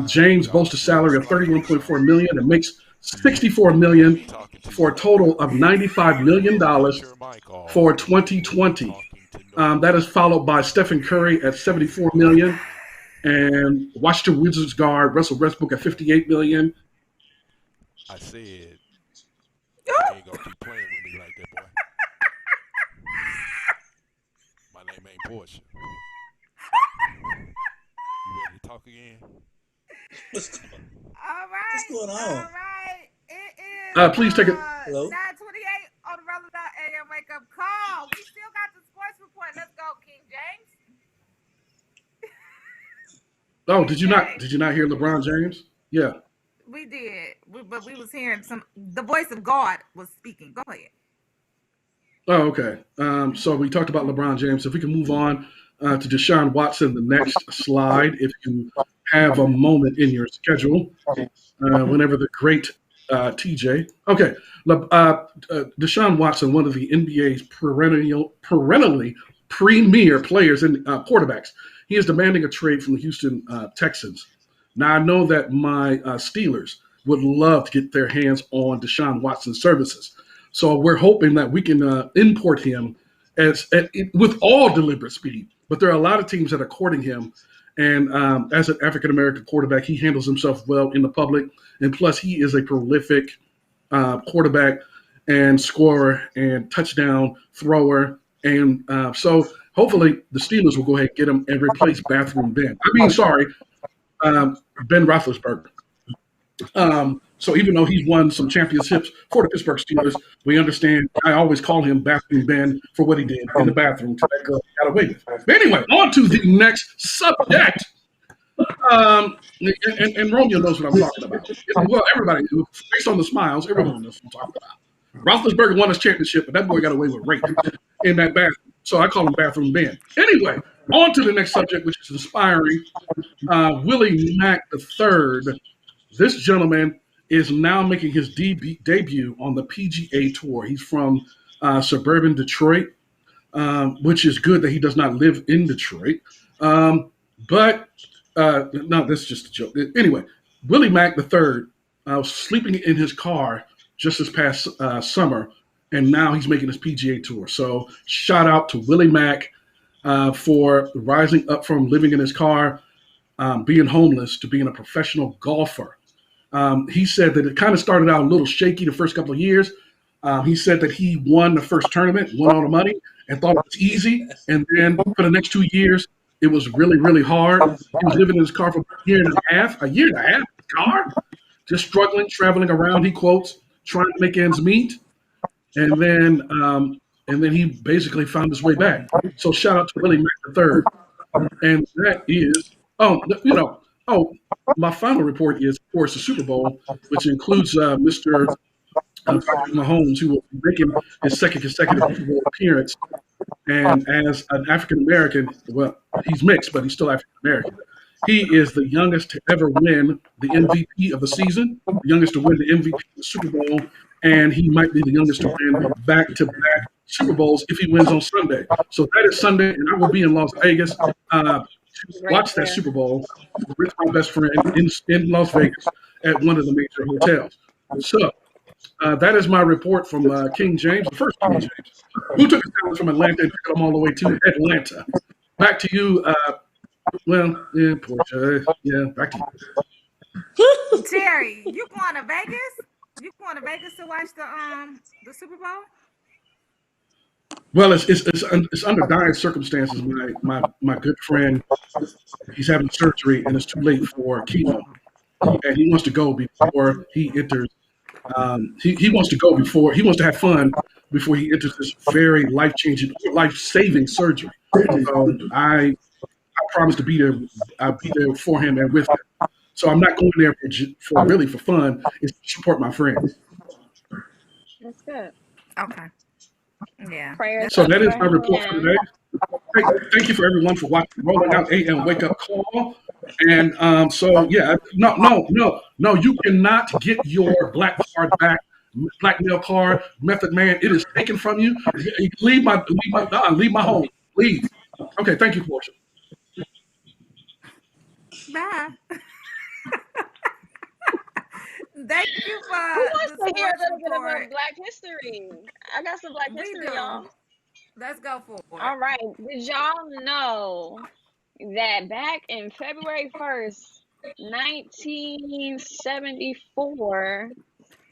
James boasts a salary of $31.4 million and makes $64 million for a total of $95 million for 2020. That is followed by Stephen Curry at $74 million and Washington Wizards guard Russell Westbrook at $58 million. I said, you ain't gonna keep playing with me like that, boy. My name ain't Portia. You ready to talk again? What's going on? All right. What's going on? All right. It is. Please take it. Hello? 9:28 on the Rolling Out AM Wake Up Call. We still got the sports report. Let's go, King James. Oh, did you not hear LeBron James? Yeah. We did, but we was hearing the voice of God was speaking. Go ahead. Oh, okay. So we talked about LeBron James. If we can move on to Deshaun Watson the next slide if you have a moment in your schedule. Whenever the great TJ. Okay, Deshaun Watson, one of the NBA's perennially premier players and quarterbacks. He is demanding a trade from the Houston Texans. Now, I know that my Steelers would love to get their hands on Deshaun Watson's services. So we're hoping that we can import him with all deliberate speed. But there are a lot of teams that are courting him. And as an African American quarterback, he handles himself well in the public. And plus, he is a prolific quarterback and scorer and touchdown thrower. And so hopefully the Steelers will go ahead and get him and replace Bathroom Ben. Ben Roethlisberger. So even though he's won some championships for the Pittsburgh Steelers, we understand. I always call him Bathroom Ben for what he did in the bathroom to that girl got away with. But anyway, on to the next subject. And Romeo knows what I'm talking about. Well, everybody knows. Based on the smiles, everyone knows what I'm talking about. Roethlisberger won his championship, but that boy got away with rape in that bathroom. So I call him Bathroom Ben. Anyway, on to the next subject, which is inspiring. Willie Mack III. This gentleman is now making his debut on the PGA Tour. He's from suburban Detroit, which is good that he does not live in Detroit. But no, that's just a joke. Anyway, Willie Mack III was sleeping in his car just this past summer, and now he's making his PGA Tour. So shout out to Willie Mack for rising up from living in his car, being homeless, to being a professional golfer. He said that it kind of started out a little shaky the first couple of years. He said that he won the first tournament, won all the money, and thought it was easy. And then for the next 2 years, it was really, really hard. He was living in his car for a year and a half, car, just struggling, traveling around, he quotes, trying to make ends meet. And then he basically found his way back. So shout out to Willie Mack III. And that is, my final report is, of course, the Super Bowl, which includes Mr. Patrick Mahomes, who will be making his second consecutive Super Bowl appearance. And as an African American, well, he's mixed, but he's still African American. He is the youngest to ever win the MVP of the season, the youngest to win the MVP of the Super Bowl, and he might be the youngest to win back-to-back Super Bowls if he wins on Sunday. So that is Sunday, and I will be in Las Vegas to watch that Super Bowl with my best friend in Las Vegas at one of the major hotels. So that is my report from King James, the first King James, who took his talents from Atlanta and took them all the way to Atlanta. Back to you. Portia. Yeah, back to you. Terry, you going to Vegas? You going to Vegas to watch the Super Bowl? Well, it's under dire circumstances. My good friend, he's having surgery and it's too late for chemo, and he wants to go before he enters. He wants to go before he wants to have fun before he enters this very life-changing, life-saving surgery. So I promise to be there. I'll be there for him and with him. So I'm not going there for fun. It's to support my friends. That's good. Okay. Yeah. Prayers. So that is my report for today. Thank you for everyone for watching Rolling Out AM Wake Up Call. And no, you cannot get your black card back, blackmail card, Method Man. It is taken from you. Leave my home. Leave. Okay, thank you, Portia. Bye. Thank you for Who wants the to hear a sports little bit of report. Black history? I got some Black We history, do. y'all. Let's go for it. All right. Did y'all know that back in February 1st, 1974,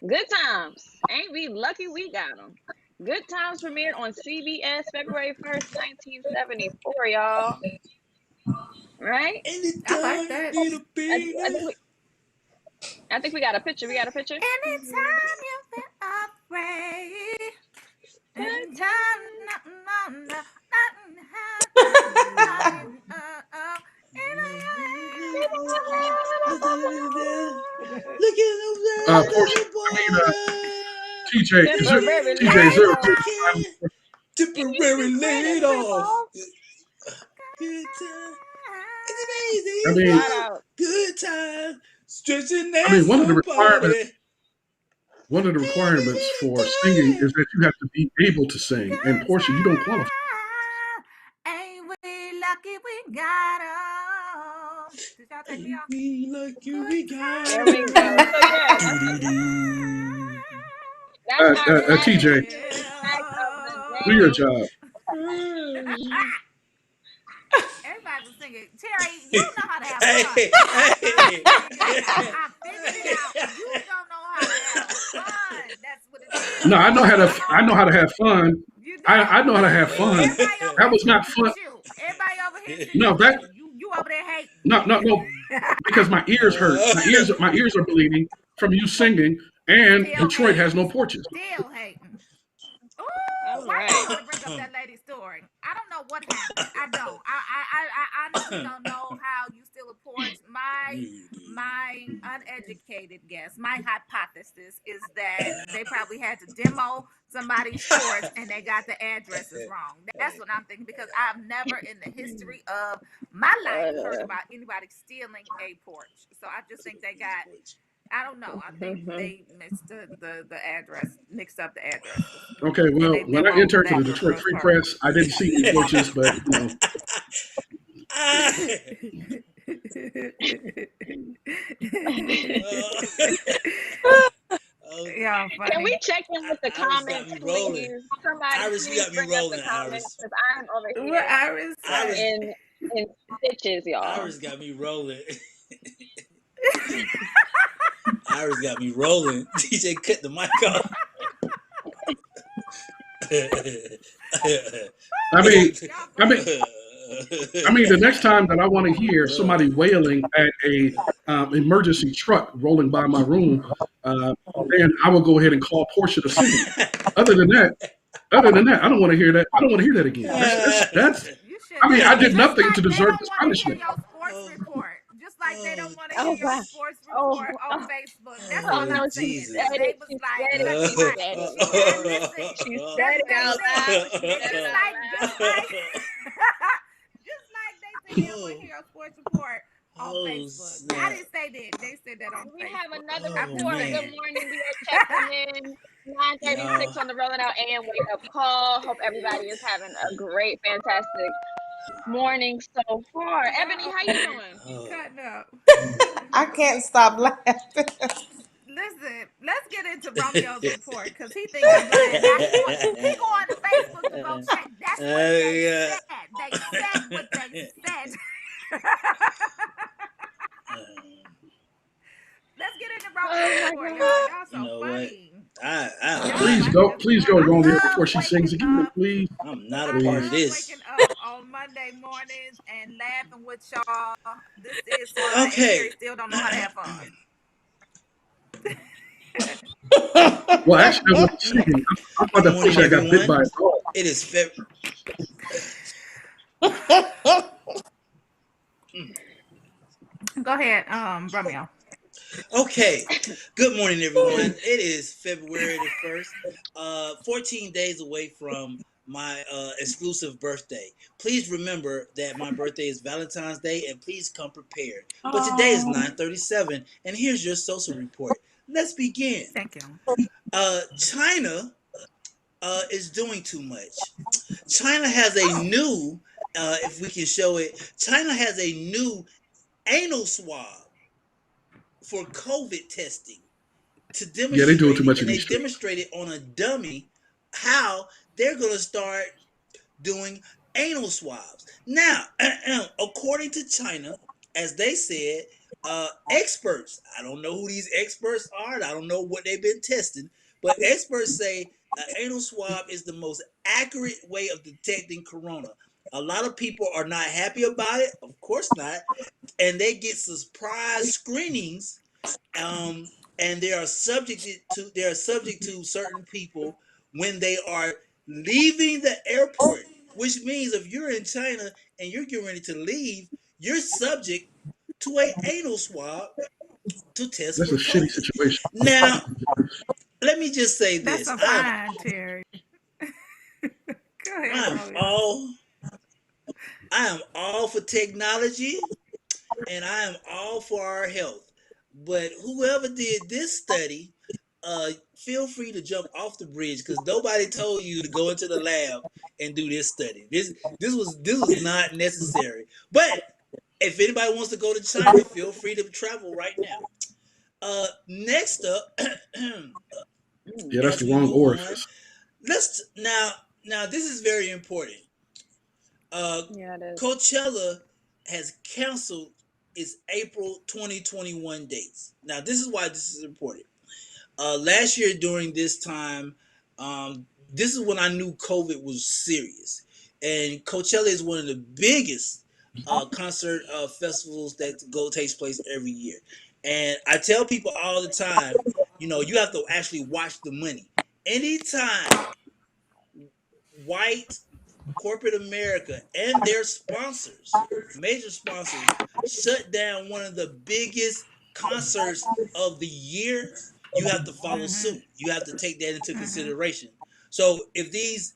Good Times, ain't we lucky we got them. Good Times premiered on CBS February 1st, 1974, y'all. Right? I like that. I think we got a picture. We got a picture? Anytime you feel afraid, anytime Portia, TJ, Temporary laid off. Good time. It's I amazing. mean, Shout out. Good time. Stretching I that mean, soul party. one of the requirements for singing is that you have to be able to sing. And Good Portia, you don't qualify. time. Ain't we lucky we got 'em? Did y'all take me off? We like you, Good we got There we go. So yeah, do time. do do. that's our TJ, last fact of the do your day. job. Everybody was singing. Terry, you know how to have Hey, fun. I hey. figured it out. I figured it out. You don't know how to have fun. That's what it No, is. I know how to. I know how to Oh, have fun. you I don't. know how to have fun. Everybody over That here was not singing fun. with you. Everybody over here No, singing with that you. You over there hating. no, because my ears hurt. My ears are bleeding from you singing, and Still Detroit has no hating. porches. Still hating. Ooh, All why y'all right. want to bring up that lady's story? I don't know what happened. I don't. I honestly don't know how you steal a porch. My uneducated guess, my hypothesis is that they probably had to demo somebody's porch and they got the addresses wrong. That's what I'm thinking because I've never in the history of my life heard about anybody stealing a porch. So I just think they got I don't know. I think they mixed the address, mixed up the addresses, Okay, and well, they when I demoed entered to that the little Detroit girl's Free car. Press, I didn't see any porches, but Oh, Y'all Can we funny. check in with the Iris got comments, me rolling. please? Somebody, Iris, you please got me bring up the rolling, comments Iris. because I'm over What here Iris Iris, say? in stitches, y'all. Iris got me rolling. Iris got me rolling. DJ cut the mic off. I mean, Y'all I mean, funny. the next time that I want to hear somebody wailing at a emergency truck rolling by my room, then I will go ahead and call Portia to sing. Other than that, I don't want to hear that. I don't want to hear that again. That's. You I mean, I shouldn't. did Just nothing like to they deserve don't this want to hear punishment. your sports Oh, report. Just like they don't oh, want to hear Oh your wow. Jesus. sports Oh, report on oh, Facebook. That's oh all Oh, I'm no, she saying. Jesus. said They it. was She like, said it. She said it. and listen, She that's said what it they out said. loud. She And said it out just loud. like just like they said they don't want to Oh, hear your sports report on oh, Facebook. I snap. didn't say that. They said that on We have Facebook. another I'm Oh, just reporter. Good man. saying. morning. We are checking in. 9:36 Y'all. on the Rolling Out AM Wake Up Call. Hope everybody is having a great, fantastic morning so far. Ebony, Y'all how over you here doing? Oh. cutting up. I can't stop laughing. Listen, let's get into Romeo's report because he think I'm lying. Now he going to Facebook to go check. That's what they Yeah. said. They said what they said. Let's get into Romeo's Oh my report, y'all. God. Y'all You so know what? funny. I don't Y'all know. funny as Please fuck. go, I Romeo, before love she sings waking again, up. please. I'm not a I part Please. of love this. waking up on Monday mornings and laughing with y'all. This is fun, and Okay. Terry still don't know how to have fun. Well, actually, I wasn't singing. I thought Good that morning, Portia got bit by everyone. a dog. It is Feb. Go ahead, Romeo. Okay. Good morning, everyone. It is February the 1st, 14 days away from my exclusive birthday. Please remember that my birthday is Valentine's Day, and please come prepared. But today is 9:37, and here's your social report. Let's begin. Thank you. China is doing too much. China has a new, if we can show it, China has a new anal swab for COVID testing to Yeah, they doing demonstrate too it, much and in they these streets. demonstrated on a dummy how they're going to start doing anal swabs. Now, according to China, as they said, experts, I don't know who these experts are, I don't know what they've been testing, but experts say an anal swab is the most accurate way of detecting corona. A lot of people are not happy about it, of course not, and they get surprise screenings, um, and they are subject to certain people when they are leaving the airport. Which means if you're in China and you're getting ready to leave, you're subject to a anal swab to test That's for a shitty COVID. situation. Now, let me just say That's this: a fine, Terry. Go ahead, I'm Romeo. all I am all for technology and I am all for our health. But whoever did this study, feel free to jump off the bridge because nobody told you to go into the lab and do this study. This was not necessary. But if anybody wants to go to China, feel free to travel right now. Next up, Yeah, that's as the we wrong move on, orifice. let's now this is very important. Uh, Yeah, it is. Coachella has canceled its April 2021 dates. Now, this is why this is important. Last year during this time, this is when I knew COVID was serious, and Coachella is one of the biggest concert festivals that takes place every year. And I tell people all the time, you have to actually watch the money. Anytime white corporate America and their sponsors, major sponsors, shut down one of the biggest concerts of the year, you have to follow Mm-hmm. suit. You have to take that into Mm-hmm. consideration. So if these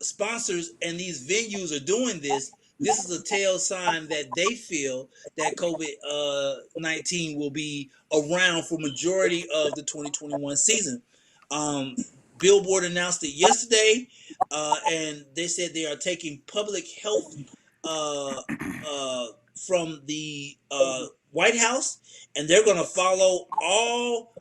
sponsors and these venues are doing this, this is a tail sign that they feel that COVID 19 will be around for majority of the 2021 season. Um, Billboard announced it yesterday, and they said they are taking public health uh, from the White House, and they're going to follow all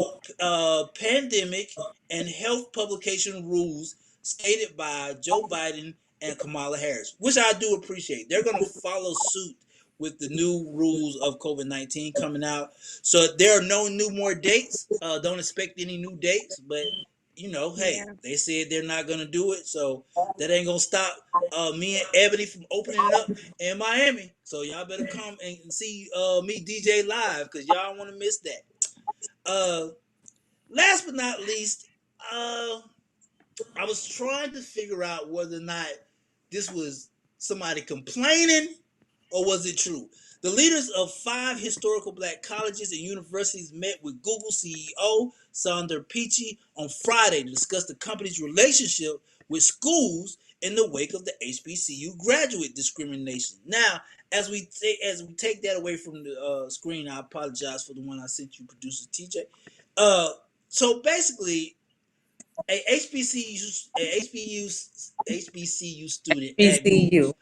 pandemic and health publication rules stated by Joe Biden and Kamala Harris, which I do appreciate. They're going to follow suit with the new rules of COVID-19 coming out. So there are no new more dates. Don't expect any new dates, but hey, Yeah. they said they're not going to do it. So that ain't going to stop me and Ebony from opening it up in Miami. So y'all better come and see me DJ live because y'all want to miss that. Uh, Last but not least, I was trying to figure out whether or not this was somebody complaining or was it true. The leaders of 5 historical black colleges and universities met with Google CEO Sundar Pichai on Friday to discuss the company's relationship with schools in the wake of the HBCU graduate discrimination. Now, as we take that away from the screen, I apologize for the one I sent you, producer TJ. Uh, so basically, a HBCU student at BCU. Google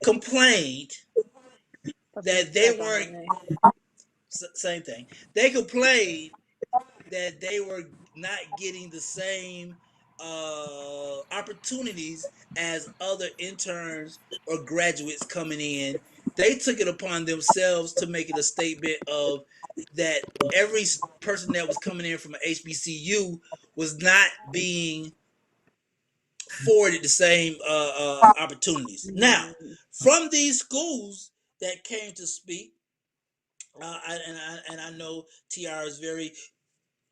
complained Put some that they respect on weren't my name. same thing. They complained that they were not getting the same opportunities as other interns or graduates coming in. They took it upon themselves to make it a statement of that every person that was coming in from an HBCU was not being afforded the same opportunities. Now, Mm, from these schools that came to speak, and I know TR is very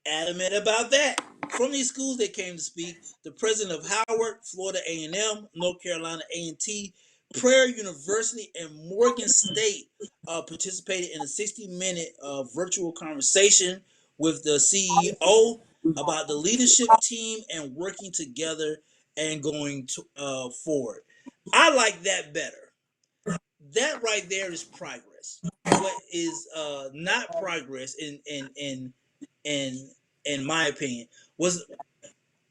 adamant about that. From these schools that came to speak, the president of Howard, Florida A&M, North Carolina A&T, Prayer University, and Morgan State participated in a 60-minute virtual conversation with the CEO about the leadership team and working together and going forward. I like that better. That right there is progress. What is not progress in in my opinion was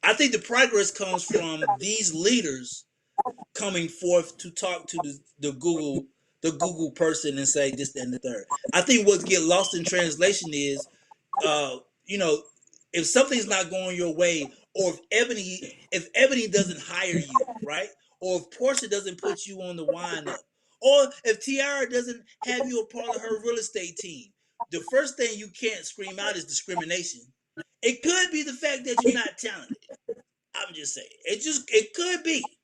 I think the progress comes from these leaders coming forth to talk to the Google person and say this, that, and the third. I think what get lost in translation is uh, you know, if something's not going your way, or if Ebony doesn't hire you, right? Or if Portia doesn't put you on the wind up, or if Tiara doesn't have you a part of her real estate team, the first thing you can't scream out is discrimination. It could be the fact that you're not talented. I'm just saying. It could be.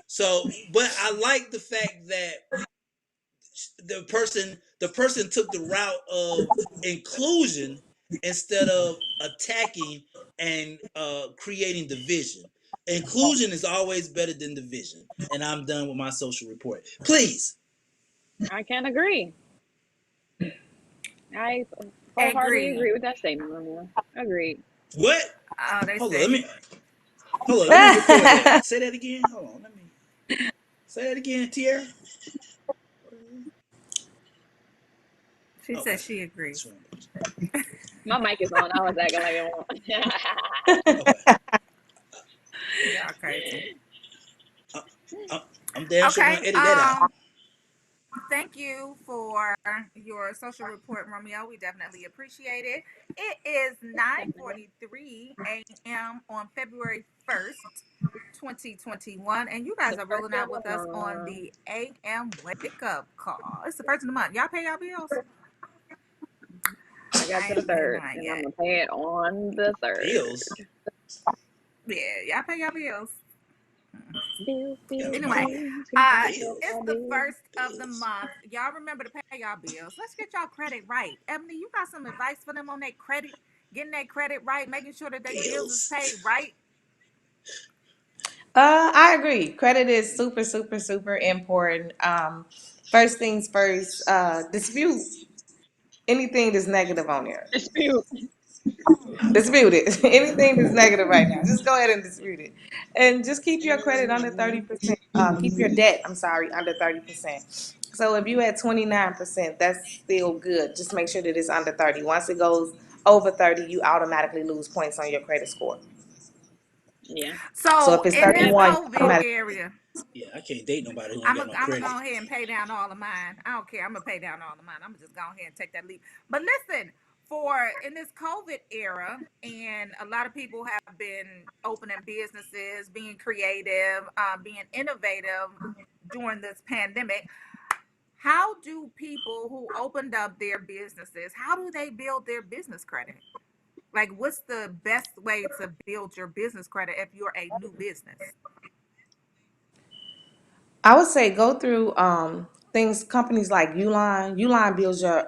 So, but I like the fact that the person took the route of inclusion instead of attacking and creating division. Inclusion is always better than division. And I'm done with my social report. Please. I can't agree. I wholeheartedly Agree. agree with that statement, Romeo. Agreed. What? Oh, they Hold on. said Let me record that. Say that again. Hold on. Let me say that again, Tierra. She said Okay. she agrees. Sure. My mic is on. I was acting like it won't. Okay. Y'all crazy. I, I, I'm damn sure gonna Okay. edit that out. Thank you for your social report, Romeo. We definitely appreciate it. It is Definitely. 9:43 a.m. on February 1st, 2021, and you guys The are first rolling day of out the with us on month. the AM wake up call. It's the first of the month. Y'all pay y'all bills? I got I to the ain't paid third, mine and I'm yet. gonna pay it on the third. Bills. Yeah, y'all pay y'all bills. Bills, Yeah, bills, Anyway, mama. bills. We gotta pay it's Bills. our the bills. first of the Bills. month. Y'all remember to pay y'all bills. Let's get y'all credit right. Ebony, you got some advice for them on their credit, getting their credit right, making sure that their bills is Bills. paid right. I agree. Credit is super, super, super important. First things first, dispute anything that's negative on there. Dispute. Dispute it. Anything that's negative right now, just go ahead and dispute it, and just keep your credit under Mm-hmm. 30%. Keep your debt. I'm sorry, under 30%. So if you at 29%, that's still good. Just make sure that it's under 30. Once it goes over 30, you automatically lose points on your credit score. Yeah. So if So it's in this Yep. 31, you COVID automatically. area, Yeah, I can't date nobody who ain't I'm got gonna no I'm gonna credit. go ahead and pay down all of mine. I don't care. I'm gonna pay down all of mine. I'm gonna just go ahead and take that leap. But listen, for in this COVID era, and a lot of people have been opening businesses, being creative, being innovative during this pandemic. How do people who opened up their businesses, how do they build their business credit? Like, what's the best way to build your business credit if you're a new business? I would say go through things, companies like Uline. Uline builds your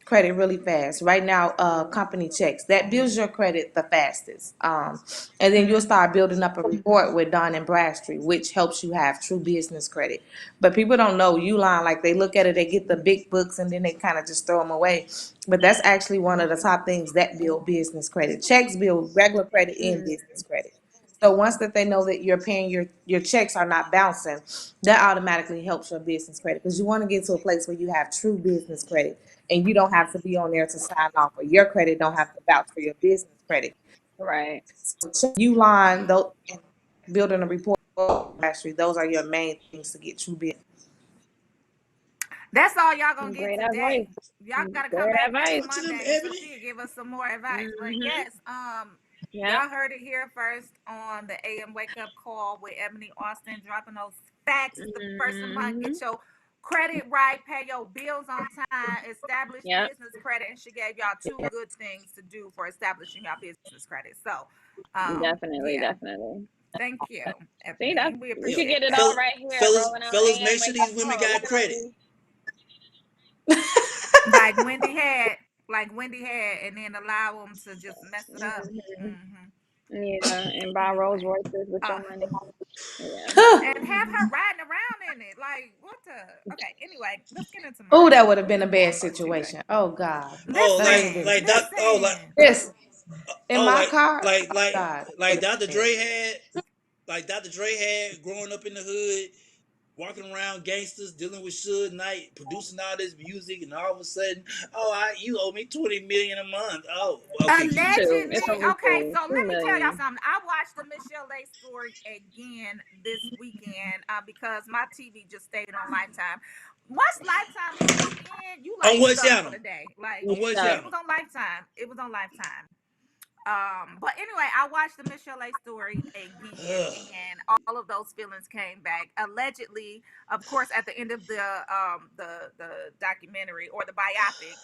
credit really fast. Right now, company checks that builds your credit the fastest. And then you'll Mm-hmm. start building up a report with Dun and Bradstreet, which helps you have true business credit. But people don't know Uline. Like they look at it, they get the big books, and then they kind of just throw them away. But that's actually one of the top things that build business credit. Checks build regular credit and Mm, business credit. So once that they know that you're paying your checks are not bouncing, that automatically helps your business credit because you want to get to a place where you have true business credit and you don't have to be on there to sign off, or your credit don't have to vouch for your business credit. right. So check you line those and building a report actually those are your main things to get true business. That's all y'all gonna get Great advice. today. Y'all gotta come Great back next advice. What to them, Monday so Ebony? she'll give us some more advice. But Mm-hmm. yes, Yep. y'all heard it here first on the AM Wake Up Call with Ebony Austin, dropping those facts. It's the first of the month. Mm-hmm. Get your credit right, pay your bills on time, establish Yep. business credit, and she gave y'all two good things to do for establishing your business credit. So, Definitely. yeah, Definitely. thank you, See, Ebony. that's We we could appreciate get it that. all Fellas, right here, fellas, rolling out fellas, make AM sure wake up these women call. got What credit. else? like Wendy had, and then allow them to just mess it up. Mm-hmm. Hmm. Yeah, and buy Rolls Anyway, Royces with your uh, money. Yeah. and have her riding around in it. Like what the? Okay. Anyway, let's get into Oh, that marketing. would have What been we a doing bad for today? situation. Oh God, Oh, that would have like been Listen, like doc. Oh, listen. this in oh, my like car. like Oh like God, like Dr. Dre had. Like Dr. Dre had growing up in the hood, walking around gangsters, dealing with Suge Knight, producing all this music, and all of a sudden, oh, you owe me 20 million a month. Oh, okay, keep moving. Two. It's Allegedly. only Okay, two. so Two let me tell y'all million. something. I watched the Michelle A story again this weekend because my TV just stayed on Lifetime. Once Lifetime hit weekend, you On like what stuck for channel? the day. Like You On what stuck. it channel? was on Lifetime. It was on Lifetime. But anyway, I watched the Michelle A story again, Ugh. and all of those feelings came back. Allegedly, of course, at the end of the documentary or the biopic,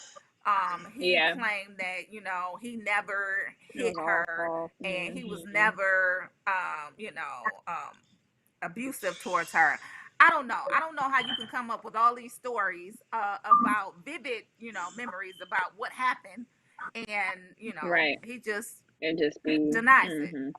he Yeah. claimed that he never It hit was all her, false. and he was Mm-hmm. never abusive towards her. I don't know. I don't know how you can come up with all these stories about vivid, memories about what happened, and Right. he just It just be. denies it. Mm-hmm.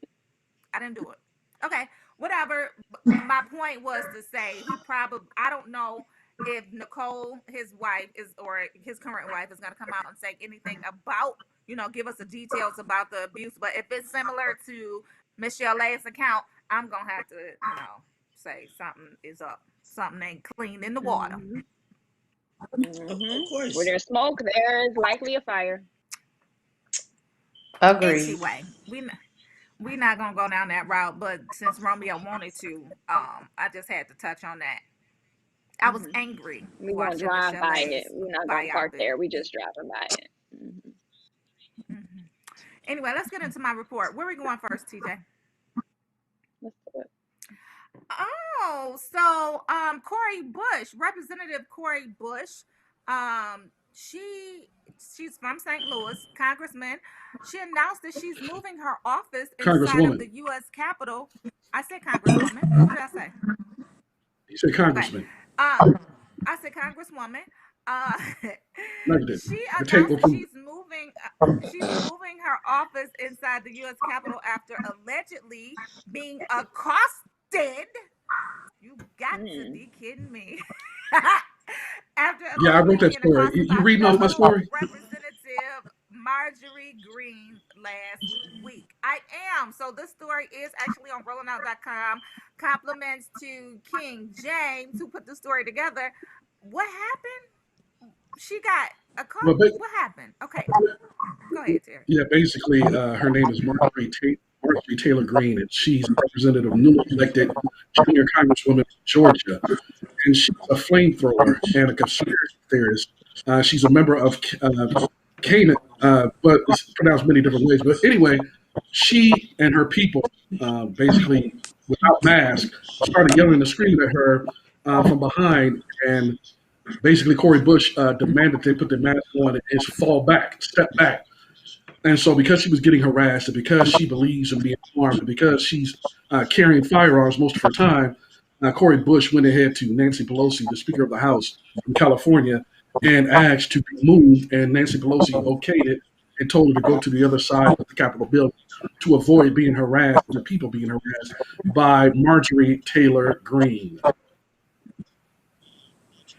I didn't do it. Okay, whatever. My point was to say he probably. I don't know if Nicole, his wife, or his current wife is going to come out and say anything about, give us the details about the abuse. But if it's similar to Michelle A's account, I'm gonna have to, say something is up. Something ain't clean in the water. Mm-hmm. Of Where course. there's smoke, there is likely a fire. Agreed. Anyway, we not gonna go down that route, but since Romeo wanted to, I just had to touch on that. I was Hmm angry We're gonna watching the drive by it. Chalet's We're not gonna park biopic. there. We just driving by it. Hmm Anyway, let's get into my report. Where are we going first, TJ? Let's do it. Oh, so Corey Bush, Representative Corey Bush, she's from St. Louis, Congressman. She announced that she's moving her office inside of Congresswoman. the U.S. Capitol. I said Congresswoman. What did I say? You said Okay. congressman. Um, I said Congresswoman. Uh, No, you didn't. she The tape announced will that prove it. she's moving her office inside the U.S. Capitol after allegedly being accosted. You got to Mm. be kidding me. After Yeah, I allegedly wrote that being story. accosted You by reading off my fellow story? Representative Marjorie Green last week. I am. So this story is actually on rollingout.com. Compliments to King James who put the story together. What happened? She got a call. Well, What happened? Okay, go ahead, Terry. yeah, basically, her name is Marjorie Taylor Greene, and she's a representative, newly elected junior congresswoman from Georgia. And she's a flamethrower and a conspiracy theorist. She's a member of Canaan, but it's pronounced many different ways. But anyway, she and her people, basically without mask, started yelling and screaming at her from behind. And basically, Corey Bush demanded they put their mask on and fall back, step back. And so, because she was getting harassed, and because she believes in being armed, and because she's carrying firearms most of her time, Corey Bush went ahead to Nancy Pelosi, the Speaker of the House from California, and asked to be moved. And Nancy Pelosi okayed it and told her to go to the other side of the Capitol building to avoid being harassed, the people being harassed by Marjorie Taylor Greene.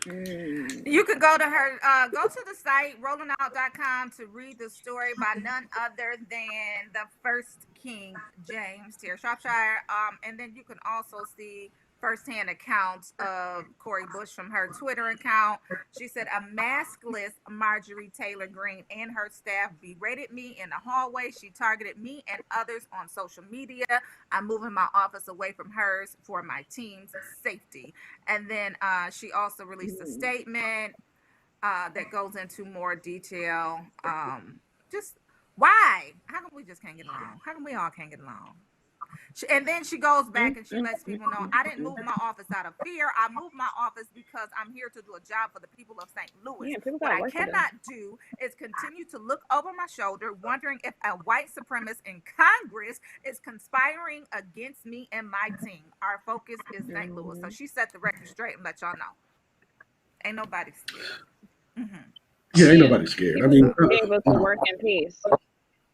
Mm. You could go to her, go to the site, rollingout.com, to read the story by none other than the first King James, Tier Shropshire. And then you can also see firsthand accounts of Corey Bush from her Twitter account. She said a maskless Marjorie Taylor Greene and her staff berated me in the hallway. She targeted me and others on social media. I'm moving my office away from hers for my team's safety. And then she also released a Mm. statement that goes into more detail. Just why? How come we just can't get along? How come we all can't get along? And then she goes back Mm, and she mm, lets mm, people know mm, I didn't mm. move my office out of fear. I moved my office because I'm here to do a job for the people of St. Louis. Yeah, people What got I work to do. cannot do is continue to look over my shoulder, wondering if a white supremacist in Congress is conspiring against me and my team. Our focus is St. Louis. So Hmm she set the record straight and let y'all know. Ain't nobody scared. Hmm Yeah, ain't Yeah, nobody scared. I people mean, So, should be able to no. work in peace.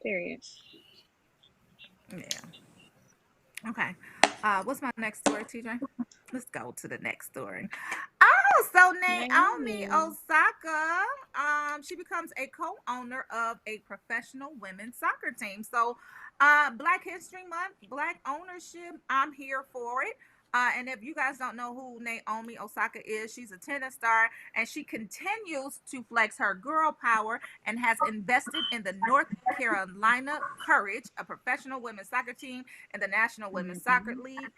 Period. yeah. Okay. What's my next story, TJ? Let's go to the next story. Oh, so Naomi Naomi. Osaka, she becomes a co-owner of a professional women's soccer team. So, Black History Month, Black ownership. I'm here for it. And if you guys don't know who Naomi Osaka is, she's a tennis star and she continues to flex her girl power and has invested in the North Carolina Courage, a professional women's soccer team in the National Women's Soccer Hmm League.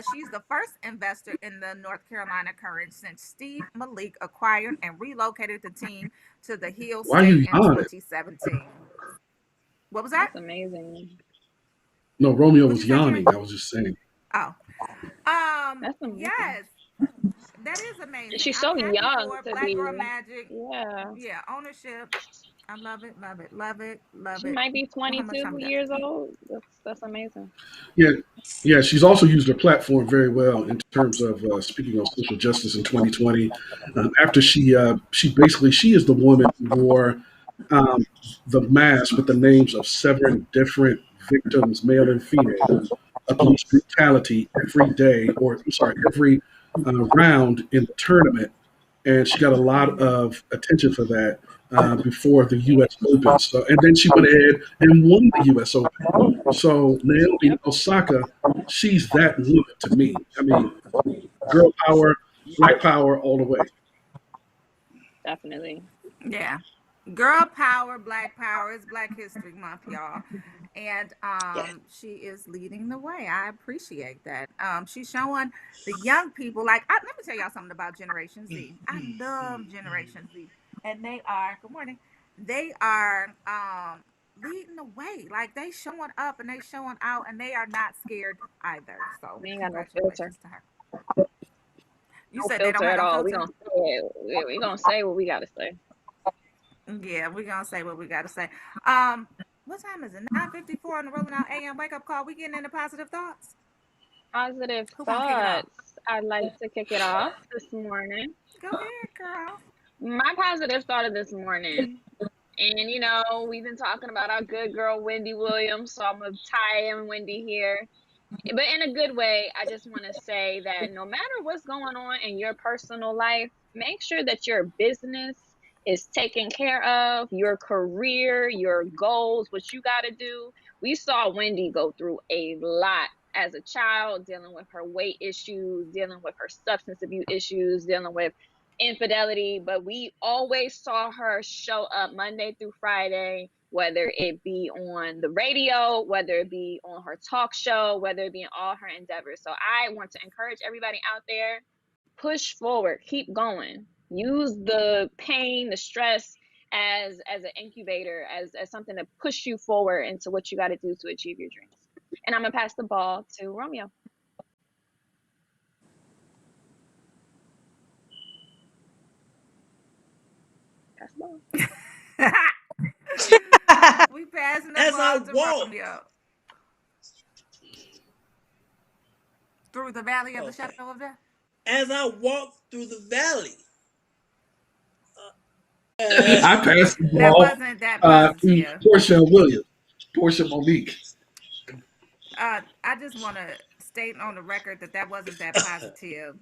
She's the first investor in the North Carolina Courage since Steve Malik acquired and relocated the team to the Hill Why are State you in yawning? 2017. What was that? That's amazing. No, Romeo What'd was you say, Terry? yawning. I was just saying. Oh, That's amazing. yes, that is And amazing. she's I'm so happy young for to Black be. Girl Magic. Yeah, Yeah, ownership. I love it, love it, love it, love she it. might be Well, how much 22 time we got? years old. That's amazing. Yeah, yeah. She's also used her platform very well in terms of speaking on social justice in 2020. After she is the woman who wore um, the mask with the names of 7 different victims, male and female, of police brutality every day, or I'm sorry, every round in the tournament, and she got a lot of attention for that before the U.S. Open. So, and then she went ahead and won the U.S. Open. So Naomi Yep. Osaka, she's that woman to me. I mean, girl power, black power, all the way. Definitely. Yeah. Girl power, black power. It's Black History Month, y'all. And Yeah. she is leading the way. I appreciate that. She's showing the young people, like, let me tell y'all something about Generation Z. I love Generation Z. And they are, good morning, they are leading the way. Like, they showing up and they showing out, and they are not scared either. So We ain't got no filter. congratulations to her. You No said they don't filter have at no all. We filter? gonna say it. We gonna say what we gotta say. Yeah, we're gonna say what we gotta say. What time is it? 9:54 on the Rolling Out AM wake up call. We getting into positive thoughts? Positive Who gonna kick it off? thoughts. I'd like to kick it off this morning. Go ahead, girl. My positive thought of this morning, and we've been talking about our good girl Wendy Williams, so I'm gonna tie in Wendy here. But in a good way, I just want to say that no matter what's going on in your personal life, make sure that your business is taken care of, your career, your goals, what you got to do. We saw Wendy go through a lot as a child, dealing with her weight issues, dealing with her substance abuse issues, dealing with infidelity, but we always saw her show up Monday through Friday, whether it be on the radio, whether it be on her talk show, whether it be in all her endeavors. So I want to encourage everybody out there, push forward, keep going. Use the pain, the stress as an incubator, as something to push you forward into what you got to do to achieve your dreams. And I'm going to pass the ball to Romeo. Pass the ball. We passing the As I ball to walk, Romeo. Through the valley of the okay, shadow of death. as I walk through the valley, I passed the That ball wasn't that to positive. Portia Williams, Portia Monique. I just want to state on the record that that wasn't that positive.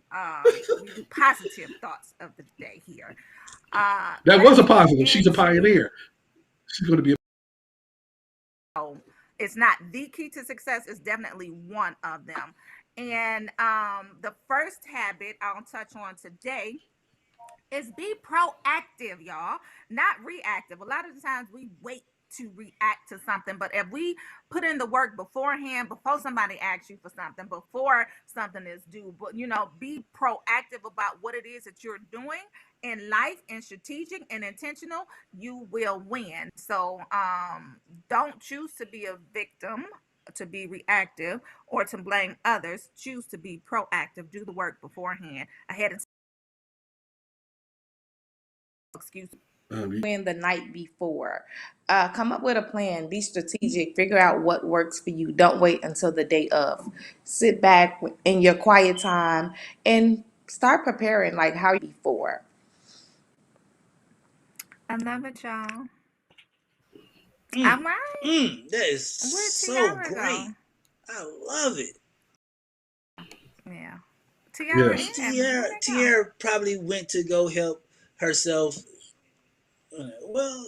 We do positive thoughts of the day here. That was Let's a get positive. She's a into. pioneer. She's going to be. It's not the key to success. It's definitely one of them. And the first habit I'll touch on today is be proactive, y'all, not reactive. A lot of the times we wait to react to something, but if we put in the work beforehand, before somebody asks you for something, before something is due, but be proactive about what it is that you're doing in life, and strategic and intentional, you will win. So don't choose to be a victim, to be reactive, or to blame others. Choose to be proactive. Do the work beforehand, ahead, and excuse. Win the night before. Come up with a plan. Be strategic. Figure out what works for you. Don't wait until the day of. Sit back in your quiet time and start preparing like how you before. I love it, y'all. All mm, right. that is Where'd so Tiara great. go? I love it. Yeah. Tiara Yes. and where'd they go? Tiara probably went to go help herself. Well,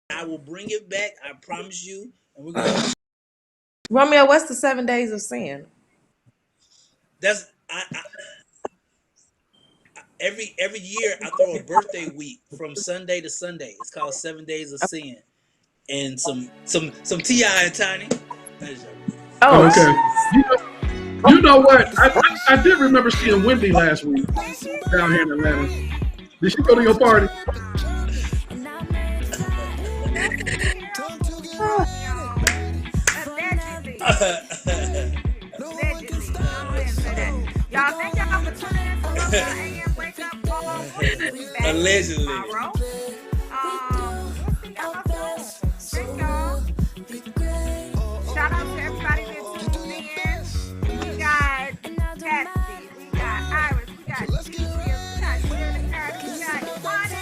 I will bring it back. I promise you. And we're gonna. Romeo, what's the 7 days of sin? That's every year I throw a birthday week from Sunday to Sunday. It's called 7 Days of Sin, and some Ti and Tiny. Oh, Okay. You know what? I did remember seeing Wendy last week down here in Atlanta. Did she go to your party? Allegedly. Allegedly. Go ahead and say that. Y'all, thank y'all for tuning in to Love Our AM Wake Up Call. We'll be back Allegedly. tomorrow. We'll see y'all soon. Thank y'all. Shout out to everybody that tuned in. We got Patsy, we got Iris, we got Keisha, we got Shirley Carter, we got Imani,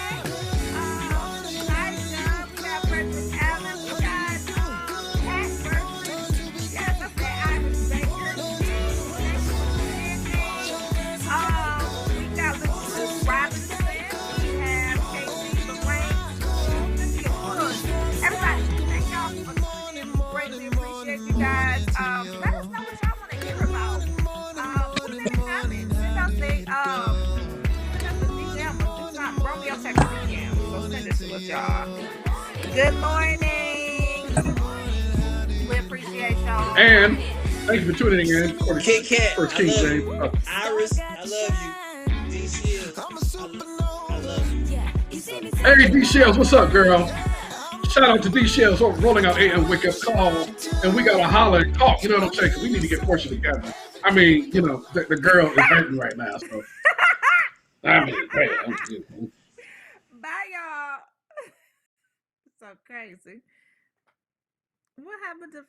Liza, we got Frederick Allen, we got Pat Burton. Yes, I said Iris Baker. We got Luke Robinson. We have Casey with y'all. Good morning. We appreciate y'all. And thank you for tuning in for the Kit Kat, First I King love James. you. Iris, I love you. D Shields, I love you. Hey, D Shells, what's up, girl? Shout out to D Shells over rolling out AM Wake Up Call. And we got to holler and talk. You know what I'm saying? 'Cause we need to get Portia together. I mean, you know, the girl is hurting right now. So, I mean, hey, Bye, y'all. So crazy. What happened to